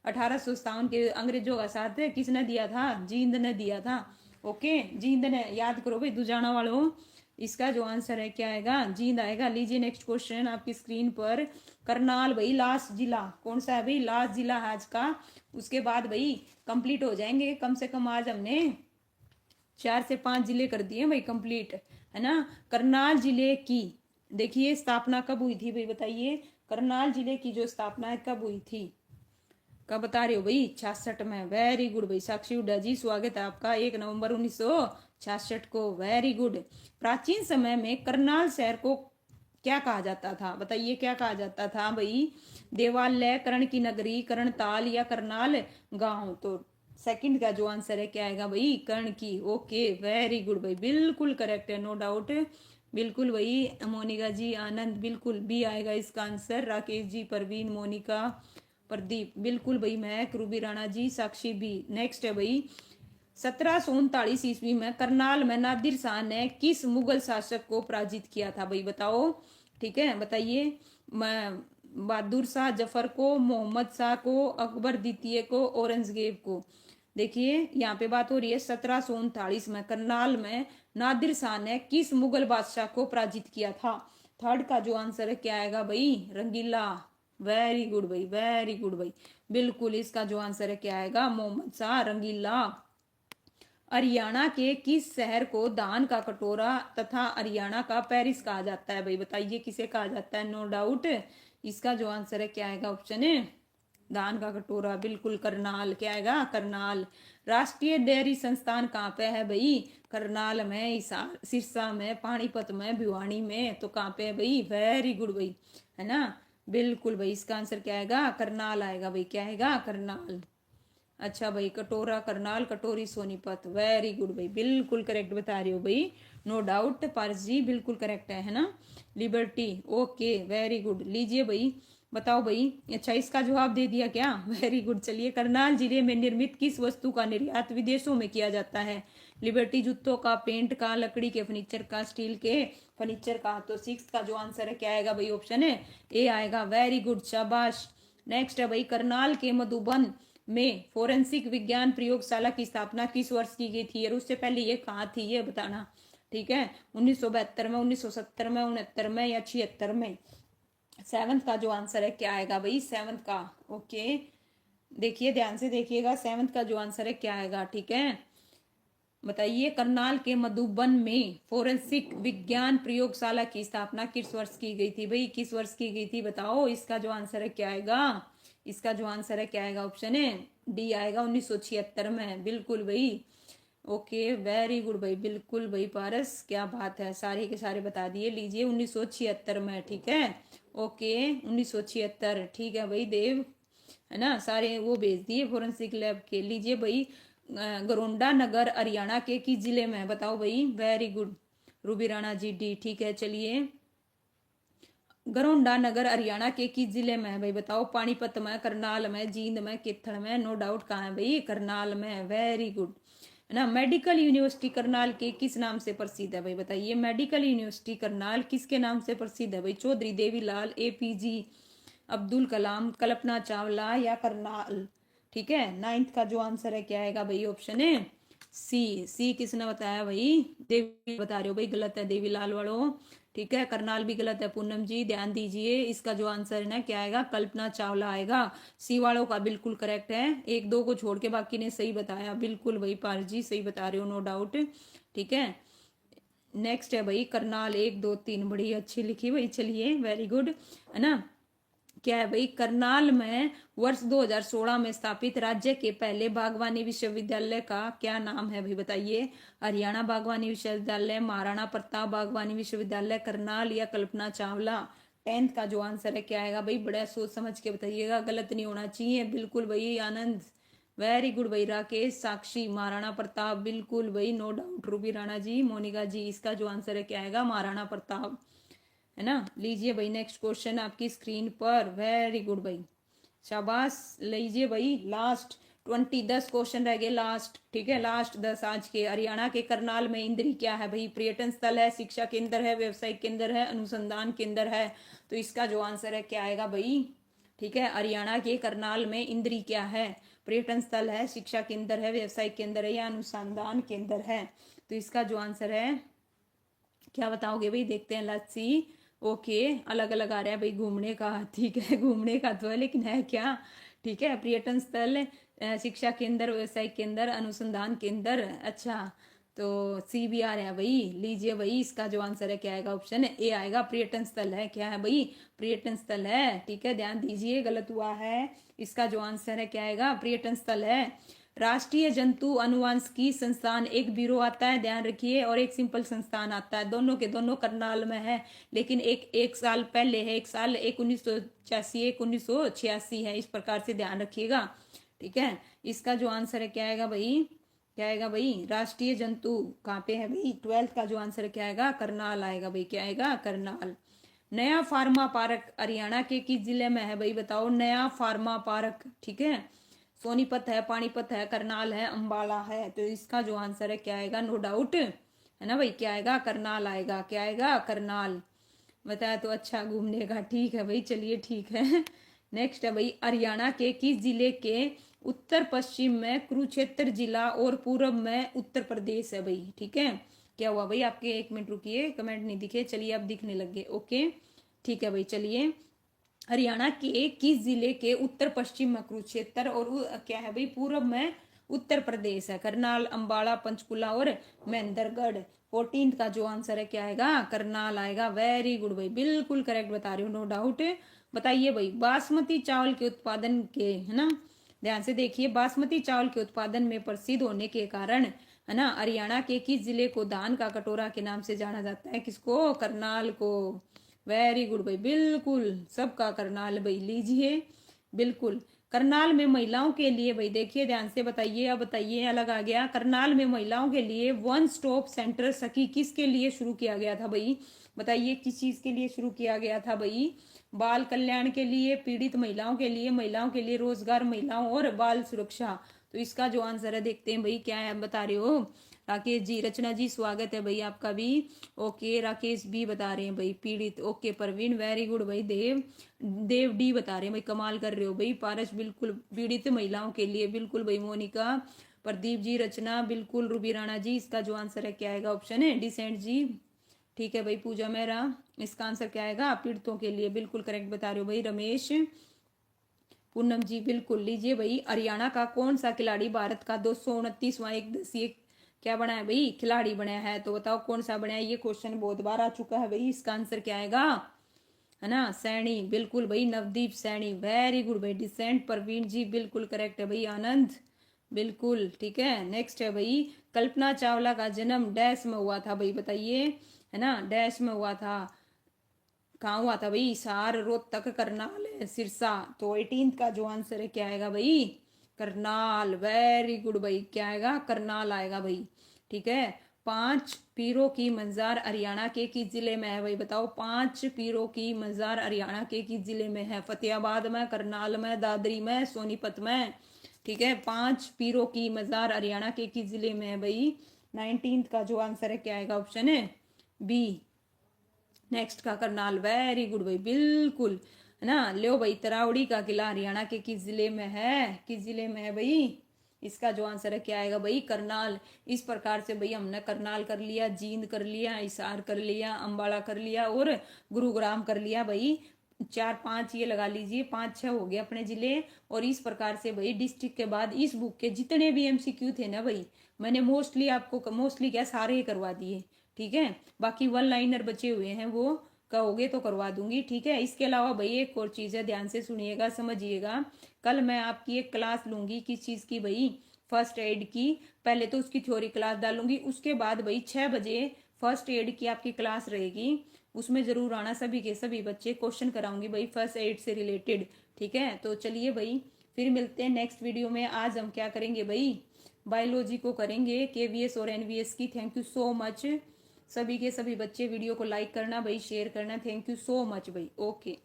1857 के अंग्रेजों का साथ किसने दिया था? जींद ने दिया था। ओके, जींद ने। याद करो भाई दुजाना वालों। इसका जो आंसर है क्या आएगा? जींद आएगा। लीजिए नेक्स्ट क्वेश्चन आपकी स्क्रीन पर। करनाल भाई लास्ट जिला कौन सा है भाई? लास्ट जिला है आज का। उसके बाद भाई कंप्लीट हो जाएंगे। कम से कम आज हमने 4 से 5 जिले कर दिए भाई कंप्लीट, है ना। करनाल जिले की देखिए स्थापना कब हुई थी भाई? बताइए, करनाल जिले की जो स्थापना है कब हुई थी? कब बता रहे हो भाई? 66 में। वेरी गुड भाई। साक्षी हुड्डा जी, स्वागत है आपका। 1 नवंबर 1966 को। Very good. प्राचीन समय में करनाल शहर को क्या कहा जाता था? बताइए, क्या कहा जाता था भाई? देवालय, कर्ण की नगरी, कर्णताल या करनाल गांव? तो 2nd का जो आंसर है क्या आएगा भाई? कर्ण की। ओके, वेरी गुड भाई, बिल्कुल करेक्ट है, नो डाउट। बिल्कुल भाई, मोनिका जी, आनंद, बिल्कुल बी आएगा इसका आंसर। राकेश जी, परवीन, मोनिका, प्रदीप, बिल्कुल भाई। महक, रूबी राणा जी, साक्षी भी। नेक्स्ट है भाई। 1739 ईस्वी में करनाल में नादिर शाह ने किस मुगल शासक को पराजित किया था भाई? बताओ। ठीक है, बताइए। बहादुर शाह जफर को, मोहम्मद शाह को, अकबर द्वितीय को, औरंगजेब को? देखिए यहाँ पे बात हो रही है 1739 में करनाल में नादिर शाह ने किस मुगल बादशाह को पराजित किया था। थर्ड का जो आंसर है क्या आएगा भाई, रंगीला। वेरी गुड भाई, वेरी गुड भाई, बिल्कुल इसका जो आंसर है क्या आएगा, मोहम्मद शाह रंगीला। हरियाणा के किस शहर को दान का कटोरा तथा हरियाणा का पेरिस कहा जाता है भाई, बताइए किसे कहा जाता है। नो डाउट इसका जो आंसर है क्या आएगा, ऑप्शन है दान का कटोरा, बिल्कुल करनाल। क्या आएगा, करनाल। राष्ट्रीय डेयरी संस्थान कहाँ पे है भाई, करनाल में, हिसार, सिरसा में, पानीपत में, भिवानी में, तो कहाँ पे है भाई, वेरी गुड भाई, है ना, बिल्कुल भाई इसका आंसर क्या आएगा, करनाल आएगा भाई, क्या आएगा, करनाल। अच्छा भाई, कटोरा करनाल, कटोरी सोनीपत, वेरी गुड भाई, बिल्कुल करेक्ट बता रही हो भाई, नो डाउट पारस जी, बिल्कुल करेक्ट है ना। Liberty, okay very good. लीजिए भाई, बताओ भाई। अच्छा इसका जवाब दे दिया क्या, वेरी गुड। चलिए, करनाल जिले में निर्मित किस वस्तु का निर्यात विदेशों में किया जाता है। लिबर्टी जूतों का, पेंट का, लकड़ी के फर्नीचर का, स्टील के फर्नीचर का। तो सिक्स का जो आंसर है क्या आएगा भाई, ऑप्शन है ए आएगा, वेरी गुड, शाबाश। नेक्स्ट है भाई, करनाल के मधुबन में फोरेंसिक विज्ञान प्रयोगशाला की स्थापना किस वर्ष की गई थी, और उससे पहले ये कहाँ थी ये बताना, ठीक है। 1972 में, 1970 में, 69 में या 76 में। सेवंथ का जो आंसर है क्या आएगा भाई, सेवंथ का, ओके। देखिए ध्यान से देखिएगा, सेवंथ का जो आंसर है क्या आएगा, ठीक है। बताइए, करनाल के मधुबन में फोरेंसिक विज्ञान प्रयोगशाला की स्थापना किस वर्ष की गई थी भाई, किस वर्ष की गई थी बताओ। इसका जो आंसर है क्या आएगा, इसका जो आंसर है क्या आएगा, ऑप्शन है डी आएगा, 1976 में, बिल्कुल भाई, ओके वेरी गुड भाई, बिल्कुल भाई पारस, क्या बात है, सारे के सारे बता दिए। लीजिए 1976 में, ठीक है, ओके 1976, ठीक है भाई देव, है ना, सारे वो भेज दिए फोरेंसिक लैब के। लीजिए भाई, गरोंडा नगर हरियाणा के किस जिले में है बताओ भाई, वेरी गुड रूबी राणा जी, डी, ठीक है। चलिए, गरोंडा नगर हरियाणा के किस जिले में है भाई बताओ, पानीपत में, करनाल में, जींद में, कित्थड़ में, नो डाउट कहाँ है भाई, करनाल में, वेरी गुड, है ना। मेडिकल यूनिवर्सिटी करनाल के किस नाम से प्रसिद्ध है भाई बताइए, मेडिकल यूनिवर्सिटी करनाल किसके नाम से प्रसिद्ध है भाई, चौधरी देवीलाल, एपीजी अब्दुल कलाम, कल्पना चावला या करनाल, ठीक है। नाइन्थ का जो आंसर है क्या आएगा भाई, ऑप्शन है सी। सी किसने बताया भाई, देवी बता रहे हो भाई, गलत है देवीलाल वालों, ठीक है। करनाल भी गलत है पूनम जी, ध्यान दीजिए। इसका जो आंसर है ना क्या आएगा, कल्पना चावला आएगा। सी वालों का बिल्कुल करेक्ट है, एक दो को छोड़ के बाकी ने सही बताया, बिल्कुल भाई पार जी सही बता रहे हो, नो डाउट, ठीक है। नेक्स्ट है भाई, करनाल 1 2 3, बड़ी अच्छी लिखी भाई, चलिए वेरी गुड, है ना। क्या है भाई, करनाल में वर्ष 2016 में स्थापित राज्य के पहले बागवानी विश्वविद्यालय का क्या नाम है भाई बताइए। हरियाणा बागवानी विश्वविद्यालय, महाराणा प्रताप बागवानी विश्वविद्यालय, करनाल या कल्पना चावला। 10th का जो आंसर है क्या आएगा भाई, बड़ा सोच समझ के बताइएगा, गलत नहीं होना चाहिए, बिल्कुल भाई आनंद, वेरी गुड भाई, राकेश, साक्षी, महाराणा प्रताप, बिल्कुल भाई, नो डाउट रूबी राणा जी, मोनिका जी, इसका जो आंसर है क्या आएगा, महाराणा प्रताप, है ना। लीजिए भाई, नेक्स्ट क्वेश्चन आपकी स्क्रीन पर, वेरी गुड भाई, शाबाश। लीजिए भाई, लास्ट 10 क्वेश्चन रह गए लास्ट, ठीक है, लास्ट 10 आज के। हरियाणा के करनाल में इंद्री क्या है भाई, पर्यटन स्थल है, शिक्षा केंद्र है, व्यवसायिक केंद्र है, अनुसंधान केंद्र है। तो इसका जो आंसर है क्या आएगा भाई, ठीक है। हरियाणा के करनाल में इंद्री क्या है, पर्यटन स्थल है, शिक्षा केंद्र है, व्यवसायिक केंद्र है या अनुसंधान केंद्र है। तो इसका जो आंसर है क्या बताओगे भाई, देखते हैं, लेट्स सी। ओके, अलग अलग आ रहा है भाई, घूमने का, ठीक है, घूमने का तो है लेकिन है क्या, ठीक है, पर्यटन स्थल, शिक्षा केंद्र, व्यवसायिक केंद्र, अनुसंधान केंद्र, अच्छा, तो सी भी आ रहा है भाई। लीजिए भाई, इसका जो आंसर है क्या आएगा, ऑप्शन ए आएगा, पर्यटन स्थल है, क्या है भाई, पर्यटन स्थल है, ठीक है, ध्यान दीजिए, गलत हुआ है। इसका जो आंसर है क्या आएगा, पर्यटन स्थल है। राष्ट्रीय जंतु अनुवांशिकी संस्थान एक ब्यूरो आता है, ध्यान रखिए, और एक सिंपल संस्थान आता है, दोनों के दोनों करनाल में है, लेकिन एक साल पहले है, एक साल, एक 1985, एक 1986 है, इस प्रकार से ध्यान रखिएगा, ठीक है। इसका जो आंसर है क्या आएगा भाई, क्या आएगा भाई, राष्ट्रीय जंतु कहाँ पे है भाई, 12th का जो आंसर है क्या आएगा, करनाल आएगा भाई, क्या आएगा, करनाल। नया फार्मा पार्क हरियाणा के किस जिले में है भाई बताओ, नया फार्मा पार्क, ठीक है, सोनीपत है, पानीपत है, करनाल है, अंबाला है। तो इसका जो आंसर है क्या आएगा, नो डाउट, है ना भाई, क्या आएगा, करनाल आएगा, क्या आएगा, करनाल। बताया तो अच्छा घूमने का, ठीक है भाई, चलिए ठीक है। नेक्स्ट है भाई, हरियाणा के किस जिले के उत्तर पश्चिम में कुरुक्षेत्र जिला और पूर्व में उत्तर प्रदेश है भाई। ठीक है, क्या हुआ भाई आपके, 1 मिनट रुकिए, कमेंट नहीं दिखे, चलिए अब दिखने लग गए। ओके ठीक है भाई, चलिए हरियाणा के किस जिले के उत्तर पश्चिम में कुरुक्षेत्र और क्या है भाई पूर्व में उत्तर प्रदेश है? करनाल, अंबाला, पंचकुला और महेंद्रगढ़। 14 का जो आंसर है क्या आएगा? करनाल आएगा। वेरी गुड भाई, बिल्कुल करेक्ट बता रहे हो, नो डाउट। बताइए भाई, बासमती चावल के उत्पादन के, है ना, ध्यान से देखिए, बासमती चावल के उत्पादन में प्रसिद्ध होने के कारण, है ना, हरियाणा के किस जिले को धान का कटोरा के नाम से जाना जाता है? किसको? करनाल को। वेरी गुड भाई, बिल्कुल सबका करनाल भाई, लीजिए बिल्कुल। करनाल में महिलाओं के लिए भाई, देखिए ध्यान से बताइए, अब बताइए, अलग आ गया। करनाल में महिलाओं के लिए वन स्टॉप सेंटर सखी किसके लिए शुरू किया गया था भाई? बताइए किस चीज के लिए शुरू किया गया था भाई? बाल कल्याण के लिए, पीड़ित महिलाओं के लिए रोजगार, महिलाओं और बाल सुरक्षा। तो इसका जो आंसर है देखते हैं भाई, क्या है बता रहे हो? राकेश जी, रचना जी, स्वागत है भाई आपका भी। ओके, राकेश भी बता रहे हैं भाई पीड़ित। ओके प्रवीण, वेरी गुड भाई। देव देव डी बता रहे हैं भाई, कमाल कर रहे हो भाई। पारस, बिल्कुल पीड़ित महिलाओं के लिए, बिल्कुल भाई। मोनिका, प्रदीप जी, रचना, बिल्कुल। रूबी राणा जी, इसका जो आंसर है क्या आएगा? ऑप्शन है डिसेंट जी। ठीक है भाई। पूजा मेहरा, इसका आंसर क्या आएगा? पीड़ितों के लिए, बिल्कुल करेक्ट बता रहे हो भाई। रमेश, पूनम जी, बिल्कुल। लीजिए भाई, हरियाणा का कौन सा खिलाड़ी भारत का 229वां एक दिवसीय क्या बना है भाई? खिलाड़ी बना है, तो बताओ कौन सा बना है? ये क्वेश्चन बहुत बार आ चुका है भाई। इसका आंसर क्या आएगा? है ना, सैनी, बिल्कुल भाई। नवदीप सैनी, वेरी गुड भाई। डिसेंट, प्रवीण जी, बिल्कुल करेक्ट है भाई। आनंद, बिल्कुल ठीक है। नेक्स्ट है भाई, कल्पना चावला का जन्म डैश में हुआ था भाई? बताइए, है ना, डैश में हुआ था। कहाँ हुआ था भाई? हिसार, रोहतक, करनाल, सिरसा। तो 18 का जो आंसर है क्या आएगा भाई? करनाल। वेरी गुड भाई, क्या आएगा? करनाल आएगा भाई। ठीक है। 5 पीरों की मजार हरियाणा के किस जिले में है भाई? बताओ, 5 पीरों की मजार हरियाणा के किस जिले में है? फतेहाबाद में, करनाल में, दादरी में, सोनीपत में। ठीक है, 5 पीरों की मजार हरियाणा के किस जिले में है भाई? 19 का जो आंसर है क्या आएगा? ऑप्शन है बी, नेक्स्ट का करनाल। वेरी गुड भाई, बिल्कुल, है ना। लो भाई, तरावड़ी का किला हरियाणा के किस जिले में है? किस जिले में है भाई? इसका जो आंसर है क्या आएगा भाई? करनाल। इस प्रकार से भाई हमने करनाल कर लिया, जींद कर लिया, हिसार कर लिया, अंबाला कर लिया और गुरुग्राम कर लिया भाई। 4 5 ये लगा लीजिए, 5 6 हो गए अपने जिले। और इस प्रकार से भाई डिस्ट्रिक्ट के बाद इस बुक के जितने भी एमसीक्यू थे ना भाई, मैंने मोस्टली आपको, मोस्टली क्या, सारे ही करवा दिए। ठीक है, बाकी वन लाइनर बचे हुए हैं, वो कहोगे तो करवा दूंगी। ठीक है, इसके अलावा भाई एक और चीज है, ध्यान से सुनिएगा, समझिएगा। कल मैं आपकी एक क्लास लूंगी, किस चीज की भाई? फर्स्ट एड की। पहले तो उसकी थ्योरी क्लास डालूंगी, उसके बाद भाई 6 बजे फर्स्ट एड की आपकी क्लास रहेगी। उसमें जरूर आना, सभी के सभी बच्चे, क्वेश्चन कराऊंगी भाई फर्स्ट एड से रिलेटेड। ठीक है, तो चलिए भाई, फिर मिलते हैं नेक्स्ट वीडियो में। आज हम क्या करेंगे भाई? बायोलॉजी को करेंगे, केवीएस और एनवीएस की। थैंक यू सो मच सभी के सभी बच्चे। वीडियो को लाइक करना भाई, शेयर करना। थैंक यू सो मच भाई। ओके।